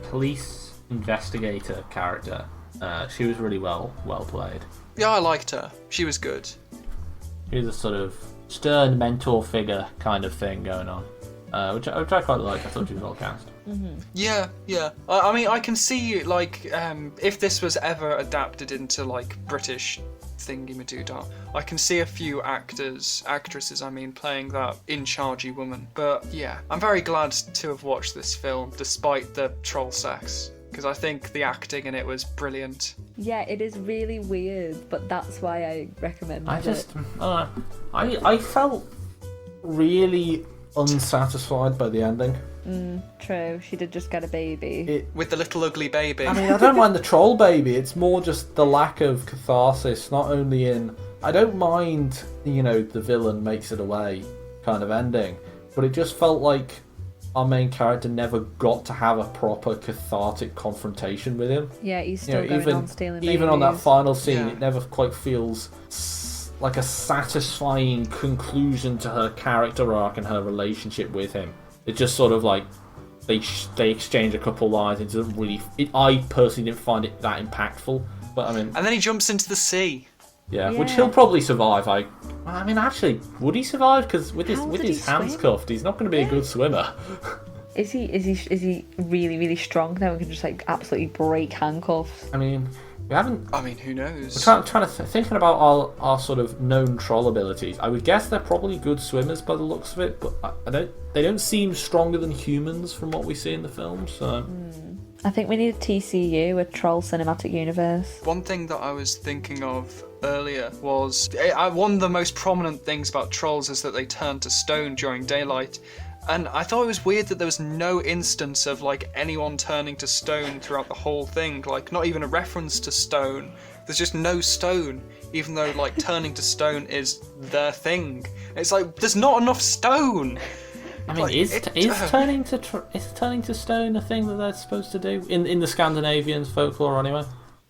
police investigator character, she was really well played. Yeah, I liked her. She was good. She was a sort of stern mentor figure kind of thing going on, which I quite liked. I thought she was well cast. Mm-hmm. Yeah. I mean, I can see like if this was ever adapted into like British thingy-madoodah, I can see a few actresses, playing that in-chargey woman. But yeah, I'm very glad to have watched this film despite the troll sex, because I think the acting in it was brilliant. Yeah, it is really weird, but that's why I recommend it. I felt really unsatisfied by the ending. True, she did just get a baby. With the little ugly baby. I mean, I don't mind the troll baby. It's more just the lack of catharsis, not only in... I don't mind, you know, the villain makes it away kind of ending, but it just felt like our main character never got to have a proper cathartic confrontation with him. Yeah, he's still going on stealing babies. Even on that final scene, it never quite feels like a satisfying conclusion to her character arc and her relationship with him. It's just sort of like they exchange a couple lines. It doesn't really. I personally didn't find it that impactful. But I mean, and then he jumps into the sea. Yeah, which he'll probably survive. I mean, actually, would he survive? Because with his hands cuffed, he's not going to be a good swimmer. Is he really, really strong now? We can just like absolutely break handcuffs. I mean, we haven't. I mean, who knows? We're trying to thinking about our sort of known troll abilities. I would guess they're probably good swimmers by the looks of it, but they don't seem stronger than humans from what we see in the film. So I think we need a TCU, a Troll Cinematic Universe. One thing that I was thinking of earlier was one of the most prominent things about trolls is that they turn to stone during daylight. And I thought it was weird that there was no instance of like anyone turning to stone throughout the whole thing, like not even a reference to stone. There's just no stone, even though like turning to stone is their thing. It's like there's not enough stone. I mean, Like, is turning to stone a thing that they're supposed to do in the Scandinavian folklore anyway?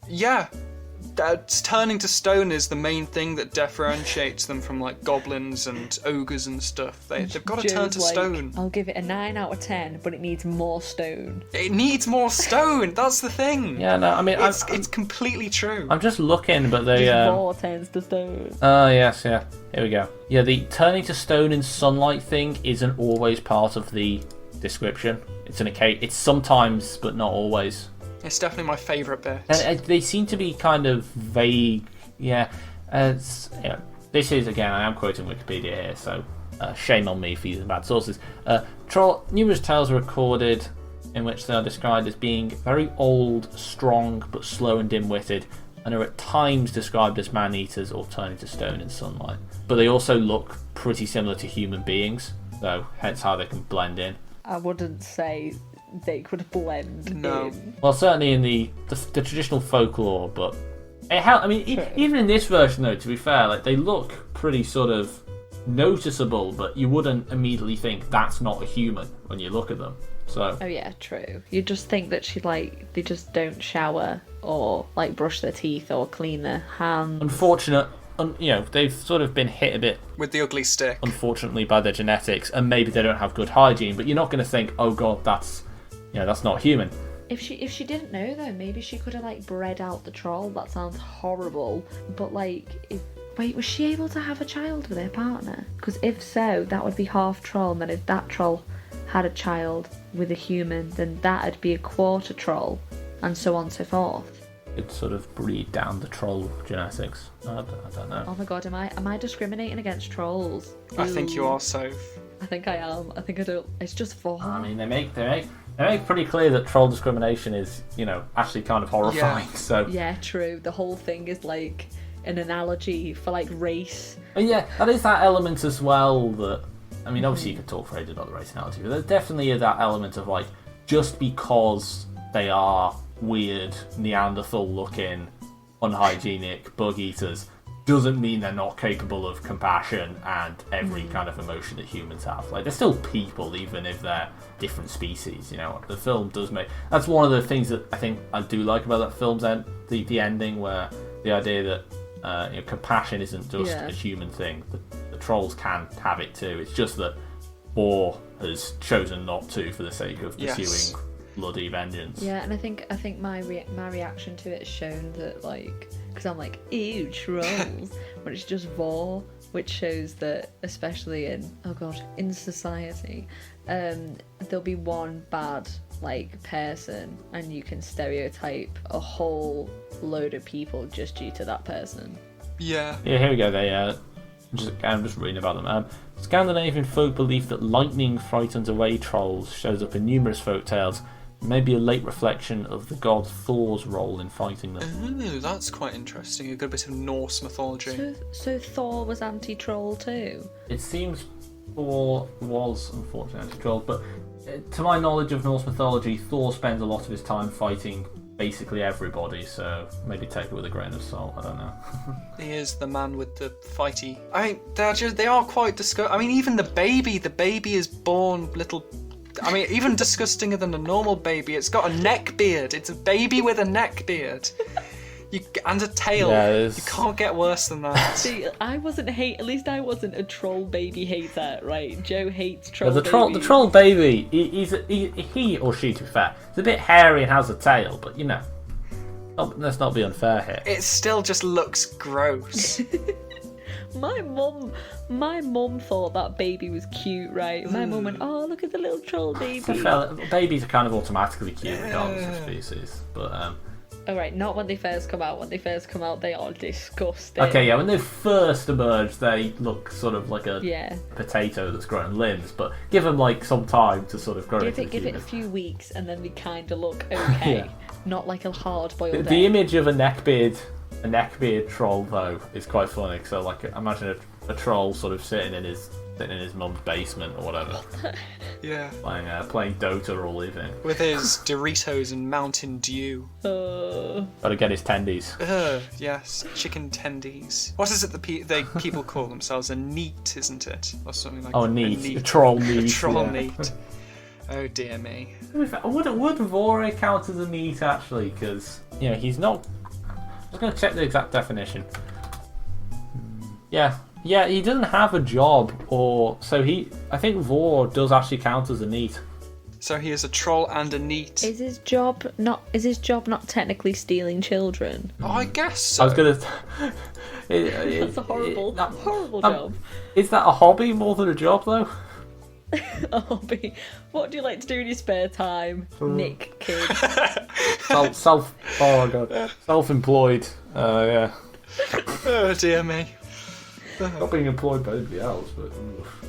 Yeah. Turning to stone is the main thing that differentiates them from like goblins and ogres and stuff. They've got to turn to stone. I'll give it a 9 out of 10, but it needs more stone. It needs more stone. That's the thing. Yeah, no, I mean, it's completely true. I'm just looking, but they. More turns to stone. Oh yes, yeah. Here we go. Yeah, the turning to stone in sunlight thing isn't always part of the description. It's sometimes, but not always. It's definitely my favourite bit. And they seem to be kind of vague. Yeah. This is, again, I am quoting Wikipedia here, so shame on me for using bad sources. Numerous tales are recorded in which they are described as being very old, strong, but slow and dim-witted, and are at times described as man-eaters or turning to stone in sunlight. But they also look pretty similar to human beings, so hence how they can blend in. I wouldn't say they could blend in. Well, certainly in the traditional folklore, but even in this version, though, to be fair, like they look pretty sort of noticeable, but you wouldn't immediately think that's not a human when you look at them. So. Oh yeah, true. You just think that they just don't shower or like brush their teeth or clean their hands. They've sort of been hit a bit with the ugly stick, unfortunately, by their genetics, and maybe they don't have good hygiene. But you're not going to think, oh god, that's not human. If she didn't know though, maybe she could have like bred out the troll. That sounds horrible. But like, was she able to have a child with her partner? Because if so, that would be half troll. And then if that troll had a child with a human, then that'd be a quarter troll, and so on and so forth. It'd sort of breed down the troll genetics. I don't know. Oh my god, am I discriminating against trolls? I think you are, Soph. I think I am. I think I don't. It's just for. I mean, they make pretty clear that troll discrimination is, actually kind of horrifying. Yeah. So yeah, true. The whole thing is like an analogy for like race. And yeah, that is that element as well. That obviously you could talk for ages about the race analogy, but there definitely is that element of like just because they are weird, Neanderthal-looking, unhygienic bug eaters doesn't mean they're not capable of compassion and every kind of emotion that humans have. Like, they're still people, even if they're different species. The film does make. That's one of the things that I think I do like about that film's end, the ending, where the idea that compassion isn't just a human thing. The trolls can have it too. It's just that Boar has chosen not to for the sake of pursuing bloody vengeance. Yeah, and I think my reaction to it has shown that, like, because I'm like, ew, trolls, but it's just vor, which shows that, especially in society, there'll be one bad person, and you can stereotype a whole load of people just due to that person. Yeah. Yeah, here we go. I'm just reading about them. Scandinavian folk belief that lightning frightens away trolls shows up in numerous folk tales. Maybe a late reflection of the god Thor's role in fighting them. Oh, that's quite interesting. A good bit of Norse mythology. So Thor was anti-troll too? It seems Thor was unfortunately anti-troll, but to my knowledge of Norse mythology, Thor spends a lot of his time fighting basically everybody, so maybe take it with a grain of salt. I don't know. He is the man with the fighty. They are quite disgusting. Even the baby is born little. Even disgustinger than a normal baby. It's got a neck beard. It's a baby with a neck beard. And a tail. Yeah, you can't get worse than that. See, at least I wasn't a troll baby hater, right? Joe hates troll baby. The troll baby, he or she, to be fair, is a bit hairy and has a tail, but let's not be unfair here. It still just looks gross. My mum thought that baby was cute, right? My mum went, oh, look at the little troll baby. Babies are kind of automatically cute regardless of species, but All right, not when they first come out. When they first come out, they are disgusting. Okay, yeah, when they first emerge, they look sort of like a Yeah. potato that's growing limbs, but give them like some time to sort of grow Give into it a human. few weeks, and then they kind of look okay. Yeah. Not like a hard-boiled egg. The image of a neckbeard troll though is quite funny. So like, imagine a troll sort of sitting in his mum's basement or whatever, Yeah. playing Dota all evening. With his Doritos and Mountain Dew. Gotta get his tendies. Yes, chicken tendies. What is it people call themselves? A neat, isn't it? Or something like Oh, that. neat. A troll neat. A troll yeah. neat. Oh dear me. Would Vore count as a neat actually? Because he's not. I'm just gonna check the exact definition. Yeah, he doesn't have a job, or so I think Vore does actually count as a neat. So he is a troll and a neat. Is his job not technically stealing children? Oh, I guess so. I was gonna. That's a horrible job. Is that a hobby more than a job though? A hobby. What do you like to do in your spare time? Nick kids. Self-employed. Yeah. Oh dear me. Not being employed by anybody else, but.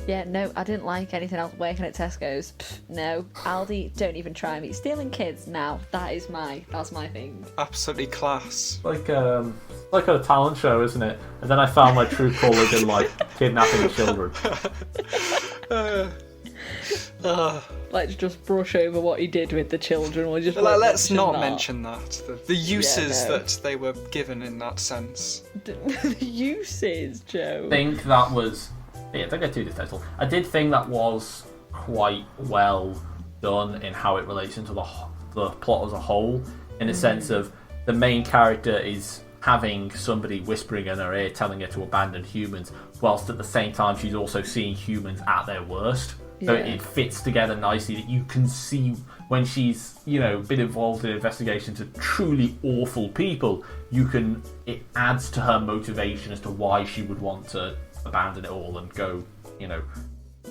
Yeah, no, I didn't like anything else working at Tesco's. Pfft, no, Aldi, don't even try me. Stealing kids, now that's my thing. Absolutely class. Like a talent show, isn't it? And then I found my true colours in like kidnapping children. Let's just brush over what he did with the children. We'll just Let's not mention that. The uses no. that they were given in that sense. The uses, Joe. I think that was. Yeah, don't get too detailed. I did think that was quite well done in how it relates into the plot as a whole, in a sense of the main character is having somebody whispering in her ear telling her to abandon humans, whilst at the same time she's also seeing humans at their worst. So it fits together nicely that you can see when she's, been involved in investigations of truly awful people, it adds to her motivation as to why she would want to abandon it all and go,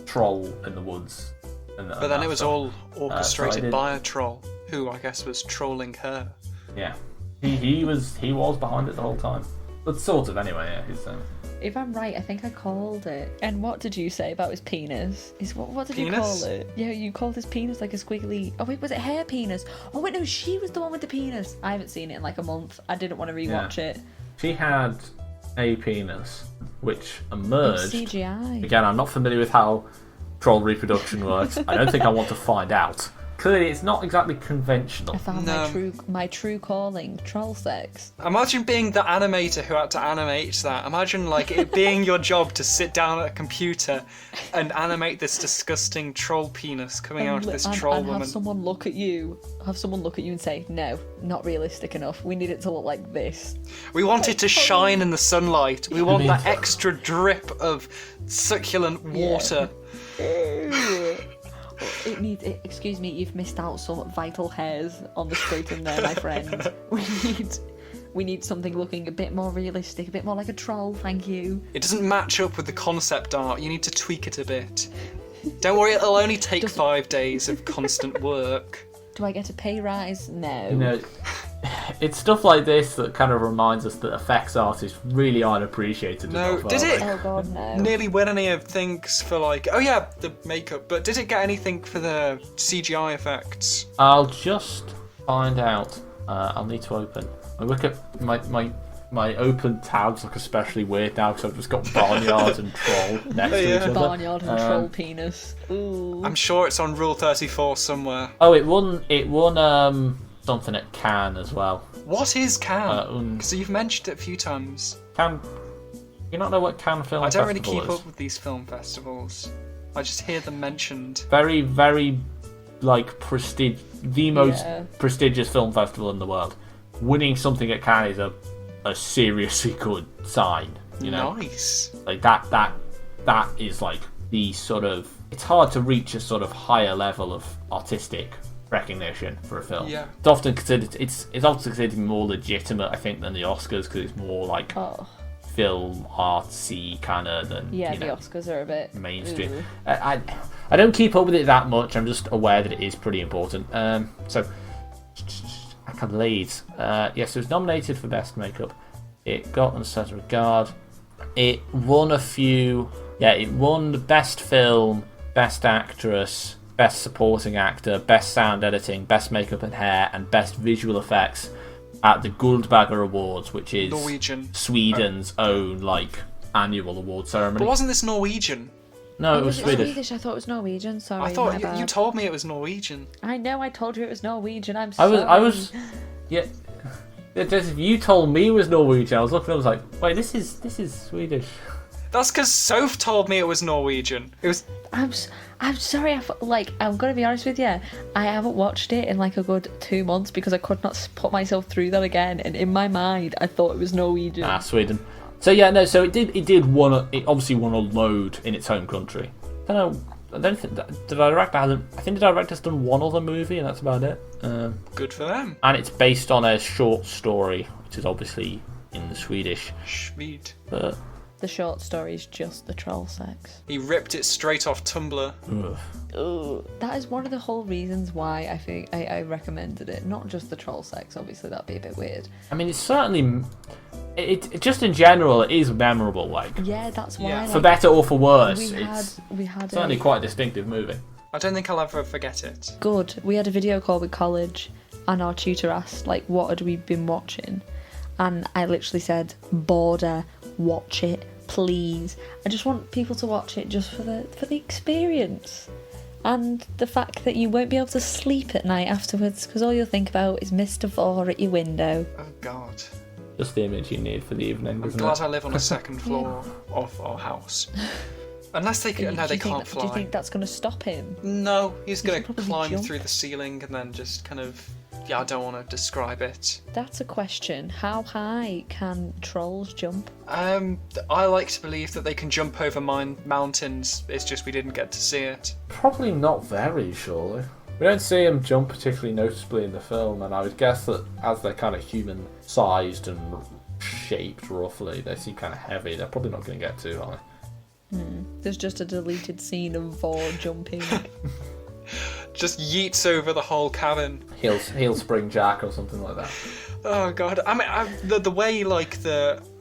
troll in the woods. But then it was all orchestrated so by a troll, who I guess was trolling her. Yeah. He was behind it the whole time. But sort of anyway, yeah. If I'm right, I think I called it. And what did you say about his penis? What did you call it? Yeah, you called his penis like a squiggly... Oh wait, was it her penis? Oh wait, no, she was the one with the penis. I haven't seen it in like a month. I didn't want to rewatch it. She had a penis, which emerged... CGI. Again, I'm not familiar with how troll reproduction works. I don't think I want to find out. Clearly, it's not exactly conventional. I found my true calling, troll sex. Imagine being the animator who had to animate that. Imagine it being your job to sit down at a computer and animate this disgusting troll penis coming out of this troll woman. Have someone look at you and say, no, not realistic enough. We need it to look like this. We want it to shine in the sunlight. We want that extra drip of succulent water. Excuse me, you've missed out some vital hairs on the scrotum there, my friend. We need something looking a bit more realistic, a bit more like a troll, thank you. It doesn't match up with the concept art. You need to tweak it a bit. Don't worry, it'll only take 5 days of constant work. Do I get a pay rise? No. It's stuff like this that kind of reminds us that effects artists really aren't appreciated No, enough. did it? Oh god, no. Nearly win any of things for the makeup, but did it get anything for the CGI effects? I'll just find out. I'll need to open. I look at my open tabs look especially weird now because I've just got Barnyard and Troll next to each other. Barnyard and Troll penis. Ooh. I'm sure it's on Rule 34 somewhere. Oh, it won something at Cannes as well. What is Cannes? Because you've mentioned it a few times. Cannes. You not know what Cannes Film Festival is? I don't really keep up with these film festivals. I just hear them mentioned. Very, very prestige. The most prestigious film festival in the world. Winning something at Cannes is a seriously good sign. Nice. That is the sort of. It's hard to reach a sort of higher level of artistic recognition for a film. Yeah. It's often considered more legitimate, I think, than the Oscars because it's more film artsy kind of than the Oscars are a bit mainstream. I don't keep up with it that much. I'm just aware that it is pretty important. So I back on leads. Yes, it was nominated for Best Makeup. It got Uncertain Regard. It won a few. Yeah, it won the Best Film, Best Actress, Best Supporting Actor, Best Sound Editing, Best Makeup and Hair, and Best Visual Effects at the Guldbagger Awards, which is Norwegian. Sweden's own annual award ceremony. But wasn't this Norwegian? No, it was Swedish. I thought it was Norwegian. Sorry, I thought my bad. you told me it was Norwegian. I know. I told you it was Norwegian. I'm I sorry. was. Yeah. You told me it was Norwegian. I was looking. I was like, wait, this is Swedish. That's because Soph told me it was Norwegian. It was. I'm sorry. I'm gonna be honest with you. I haven't watched it in like a good 2 months because I could not put myself through that again. And in my mind, I thought it was Norwegian. Sweden. So yeah, no. So it did. It obviously won a load in its home country. I don't think the director hasn't. I think the director's done one other movie, and that's about it. Good for them. And it's based on a short story, which is obviously in the Swedish. Sweet. But The short story is just the troll sex. He ripped it straight off Tumblr. Ugh. That is one of the whole reasons why I think I recommended it. Not just the troll sex, obviously that'd be a bit weird. I mean, it's certainly. It just in general, it is memorable. Yeah, that's why. Yeah. For better or for worse, We had certainly quite a distinctive movie. I don't think I'll ever forget it. Good. We had a video call with college, and our tutor asked, what had we been watching? And I literally said, Border, watch it, please. I just want people to watch it just for the experience. And the fact that you won't be able to sleep at night afterwards, because all you'll think about is Mr. Vore at your window. Oh, God. Just the image you need for the evening, I'm isn't glad it? I live on the second floor of our house. Unless they can, no, they can't fly. Do you think that's going to stop him? No, he's going to probably climb jump. through the ceiling and then just kind of... Yeah, I don't want to describe it. That's a question. How high can trolls jump? I like to believe that they can jump over mountains. It's just we didn't get to see it. Probably not very, surely. We don't see him jump particularly noticeably in the film, and I would guess that as they're kind of human-sized and shaped roughly, they seem kind of heavy. They're probably not going to get too high. There's just a deleted scene of Vore jumping. Just yeets over the whole cabin. Heel spring jack or something like that. Oh, God. I mean, the way,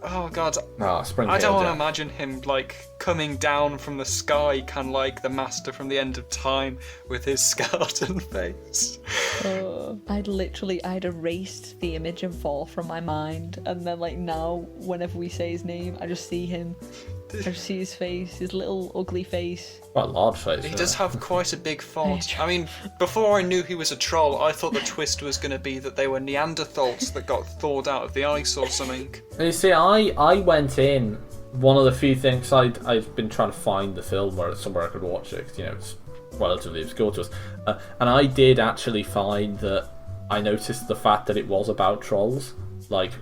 Oh, God. No, spring I don't heel want to jack. imagine him, coming down from the sky, kind of like the Master from the End of Time, with his skeleton face. I'd erased the image of Vore from my mind, and then now, whenever we say his name, I just see him. I just see his face, his little ugly face. Quite a large face. He does have quite a big font. I mean, before I knew he was a troll, I thought the twist was going to be that they were Neanderthals that got thawed out of the ice or something. You see, I went in. One of the few things I've been trying to find the film where it's somewhere I could watch it, because it's relatively obscure to us, and I did actually find that I noticed the fact that it was about trolls,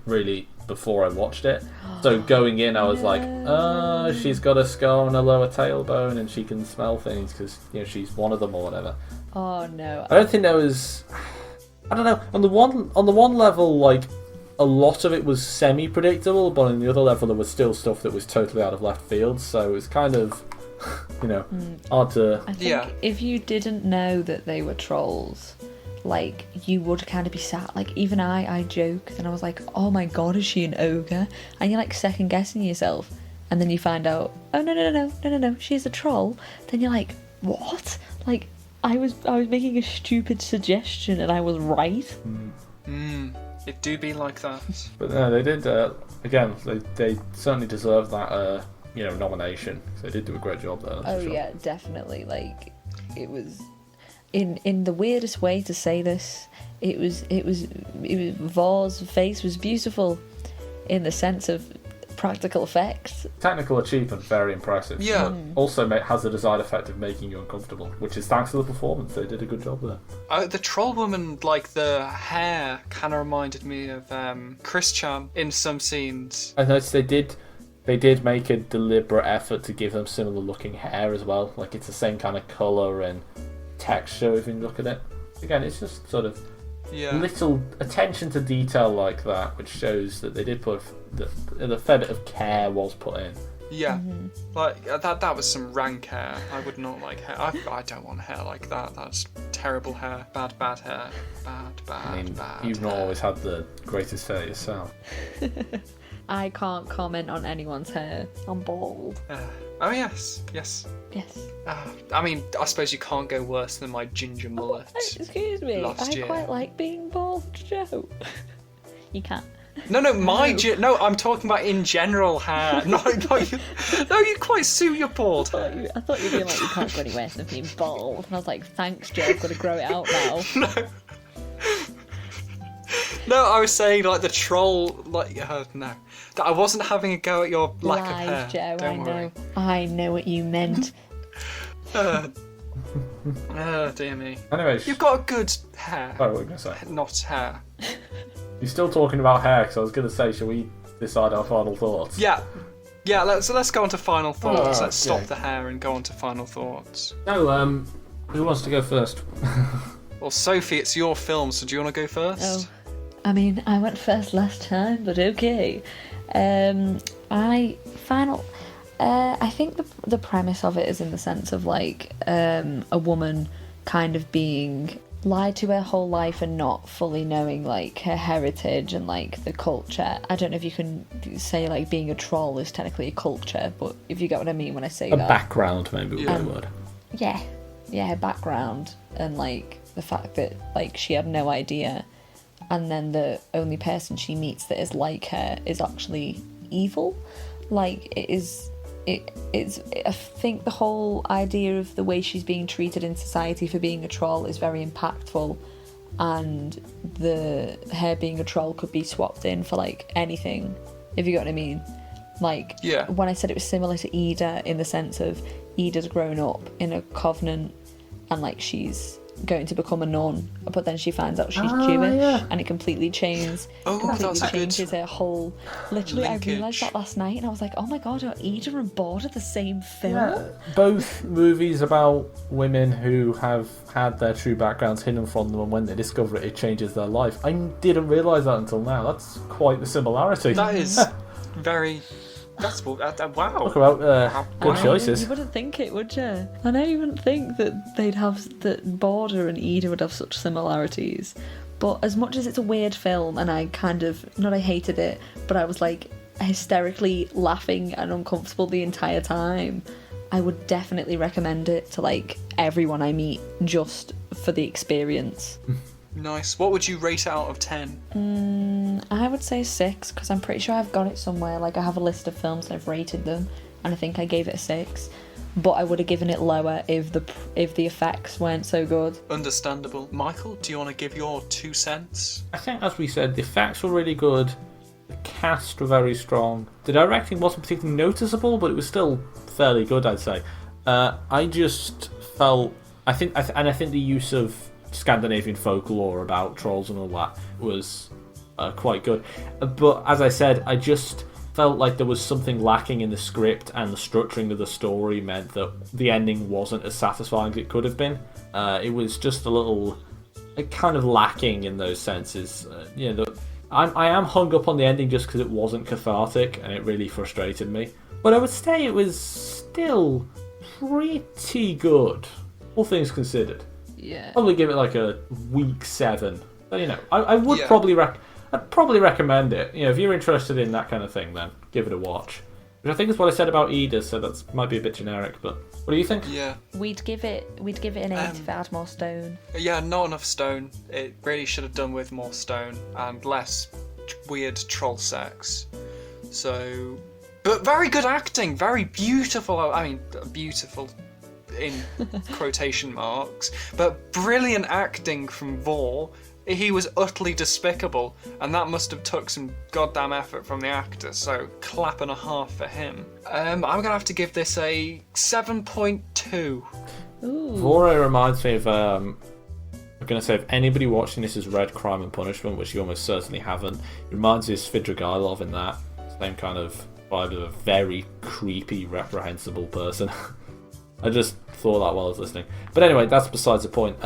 really before I watched it. So going in, I was like, oh, she's got a skull and a lower tailbone, and she can smell things because she's one of them or whatever. Oh no! I don't think there was. I don't know. On the one level, a lot of it was semi-predictable, but on the other level, there was still stuff that was totally out of left field. So it was kind of, hard to. I think if you didn't know that they were trolls, you would kind of be sat, even I joked, and I was like, oh my god, is she an ogre? And you're second guessing yourself, and then you find out, oh no, she's a troll. Then you're like, what? I was making a stupid suggestion and I was right. It do be like that. But no, they did. Again, they certainly deserve that nomination. So they did do a great job there. Oh for sure. yeah, definitely. It was. In the weirdest way to say this, it was Vore's face was beautiful in the sense of practical effects. Technical achievement, very impressive. Yeah. But also has the desired effect of making you uncomfortable, which is thanks to the performance. They did a good job there. The troll woman, the hair, kind of reminded me of Christian in some scenes. I noticed they did make a deliberate effort to give them similar looking hair as well. It's the same kind of colour and texture if you look at it. Again, it's just sort of little attention to detail like that, which shows that they did put a fair bit of care was put in. Yeah, that was some rank hair. I would not like hair. I don't want hair like that. That's terrible hair. Bad hair. Bad you've not hair. always had the greatest hair yourself. I can't comment on anyone's hair. I'm bald. Oh, yes. Yes. I mean, I suppose you can't go worse than my ginger mullet. Excuse me. Last year. Quite like being bald, Joe. You can't. No, no, I'm talking about in general hair. No, you quite suit your bald hair. I thought you'd be like, you can't go any worse than being bald. And I was like, thanks, Joe, I've got to grow it out now. No, I was saying like the troll, like no, that I wasn't having a go at your lack of hair. Joe, Don't worry. I know what you meant. Oh dear me. Anyways, You've got a good hair. what were we going to say? Not hair. You're still talking about hair, because I was going to say, shall we decide our final thoughts? Yeah. Let's go on to final thoughts. Oh, Let's stop okay. the hair and go on to final thoughts. No, who wants to go first? Oh. Well, Sophie, it's your film, so do you want to go first? I mean, I went first last time, but okay. I think the premise of it is in the sense of like a woman kind of being lied to her whole life and not fully knowing like her heritage and like the culture. I don't know if you can say like being a troll is technically a culture, but if you get what I mean when I say A that. background, maybe, would be the word. Yeah, her background and like the fact that like she had no idea, and then the only person she meets that is like her is actually evil. Like it's I think the whole idea of the way she's being treated in society for being a troll is very impactful, and her being a troll could be swapped in for like anything, if you get what I mean. Like, Yeah. when I said it was similar to Ida in the sense of Ida's grown up in a covenant and like she's going to become a nun, but then she finds out she's Jewish, and it completely changes. That's a good changes her whole. Literally, linkage. I realised that last night, and I was like, "Oh my god, are Ida and Baude the same film?" Yeah, both movies about women who have had their true backgrounds hidden from them, and when they discover it, it changes their life. I didn't realise that until now. That's quite the similarity. That is very. That's wow. Talk about good choices. You wouldn't think it, would you? I know you wouldn't think that that Baude and Ida would have such similarities. But as much as it's a weird film, and I kind of, not I hated it, but I was like hysterically laughing and uncomfortable the entire time, I would definitely recommend it to like everyone I meet just for the experience. Nice. What would you rate it out of 10? I would say 6, because I'm pretty sure I've got it somewhere. Like, I have a list of films and I've rated them, and I think I gave it a 6. But I would have given it lower if the effects weren't so good. Understandable. Michael, do you want to give your 2 cents? I think, as we said, the effects were really good. The cast were very strong. The directing wasn't particularly noticeable, but it was still fairly good, I'd say. I just felt, I think the use of Scandinavian folklore about trolls and all that was quite good. But as I said, I just felt like there was something lacking in the script, and the structuring of the story meant that the ending wasn't as satisfying as it could have been. It was just a little kind of lacking in those senses. I am hung up on the ending just because it wasn't cathartic, and it really frustrated me. But I would say it was still pretty good, all things considered. Yeah. Probably give it like a weak 7. But I would Yeah. I'd probably recommend it. If you're interested in that kind of thing, then give it a watch. Which I think is what I said about Ida, so that might be a bit generic. But what do you think? Yeah. We'd give it an 8 if it had more stone. Yeah, not enough stone. It really should have done with more stone and less weird troll sex. So, but very good acting, very beautiful. I mean, beautiful in quotation marks, but brilliant acting from Vor. He was utterly despicable, and that must have took some goddamn effort from the actor, so clap and a half for him. I'm gonna have to give this a 7.2. Vore reminds me of I'm going to say, if anybody watching this has read Crime and Punishment, which you almost certainly haven't, it reminds me of Svidrigailov in that same kind of vibe of a very creepy, reprehensible person. I just thought that while I was listening. But anyway, that's besides the point.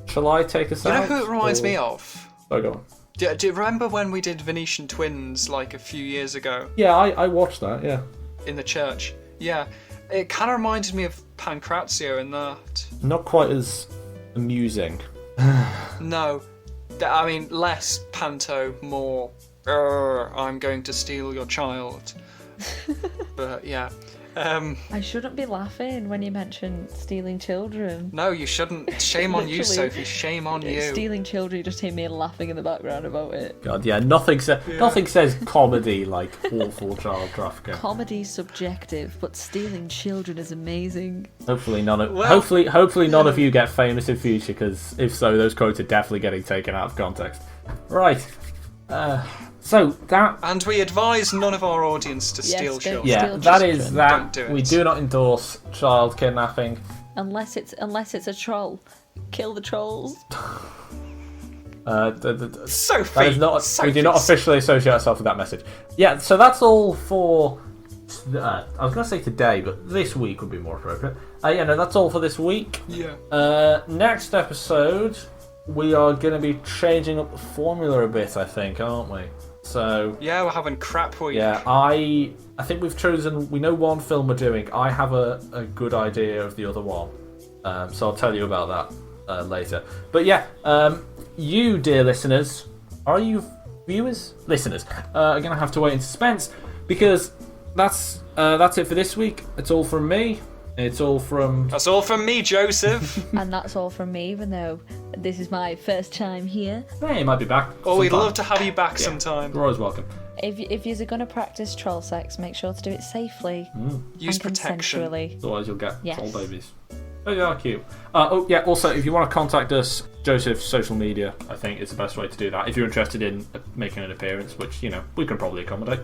Shall I take us out? You know who it reminds me of? Oh, go on. Do you remember when we did Venetian Twins like a few years ago Yeah, I watched that, yeah. in the church? Yeah, it kind of reminded me of Pancrazio in that. Not quite as amusing. No. I mean, less panto, more, I'm going to steal your child. But yeah. I shouldn't be laughing when you mention stealing children. No, you shouldn't. Shame on you, Literally. Sophie. Shame on you. Stealing children, you just hear me laughing in the background about it. God, yeah, nothing says comedy like awful child trafficking. Comedy's subjective, but stealing children is amazing. Hopefully none of Well, hopefully none of you get famous in future, because if so, those quotes are definitely getting taken out of context. Right. So that. And we advise none of our audience to steal don't children. Yeah, steal that children. is that. Don't do it. We do not endorse child kidnapping. Unless it's a troll. Kill the trolls. Sophie! That is not. Sophie. We do not officially associate ourselves with that message. Yeah, so that's all for. I was going to say today, but this week would be more appropriate. Yeah, no, that's all for this week. Yeah. Next episode, we are going to be changing up the formula a bit, I think, aren't we? So Yeah, we're having crap week. yeah, I think we've chosen. We know one film we're doing. I have a good idea of the other one, so I'll tell you about that later. But yeah, you dear listeners, are you viewers? Listeners are going to have to wait in suspense, because that's it for this week. It's all from me. It's all from. That's all from me, Joseph. And that's all from me, even though this is my first time here. Hey, you might be back. Oh, we'd sometime. love to have you back sometime. You're always welcome. If you're going to practice troll sex, make sure to do it safely. Use and protection. consensually. Otherwise, you'll get Yes. troll babies. Oh, yeah, cute. Oh, yeah, also, if you want to contact us, Joseph's social media, I think, is the best way to do that. If you're interested in making an appearance, which, we can probably accommodate.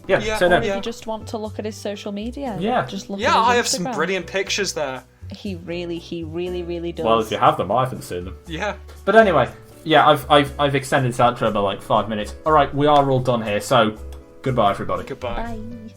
Yeah, Yeah, so no. If you just want to look at his social media, Yeah. just look Yeah, at his I have some Instagram. brilliant pictures there. He really does. Well, if you have them, I haven't seen them. Yeah. But anyway, yeah, I've extended this outro by like 5 minutes. All right, we are all done here, so goodbye, everybody. Goodbye. Bye.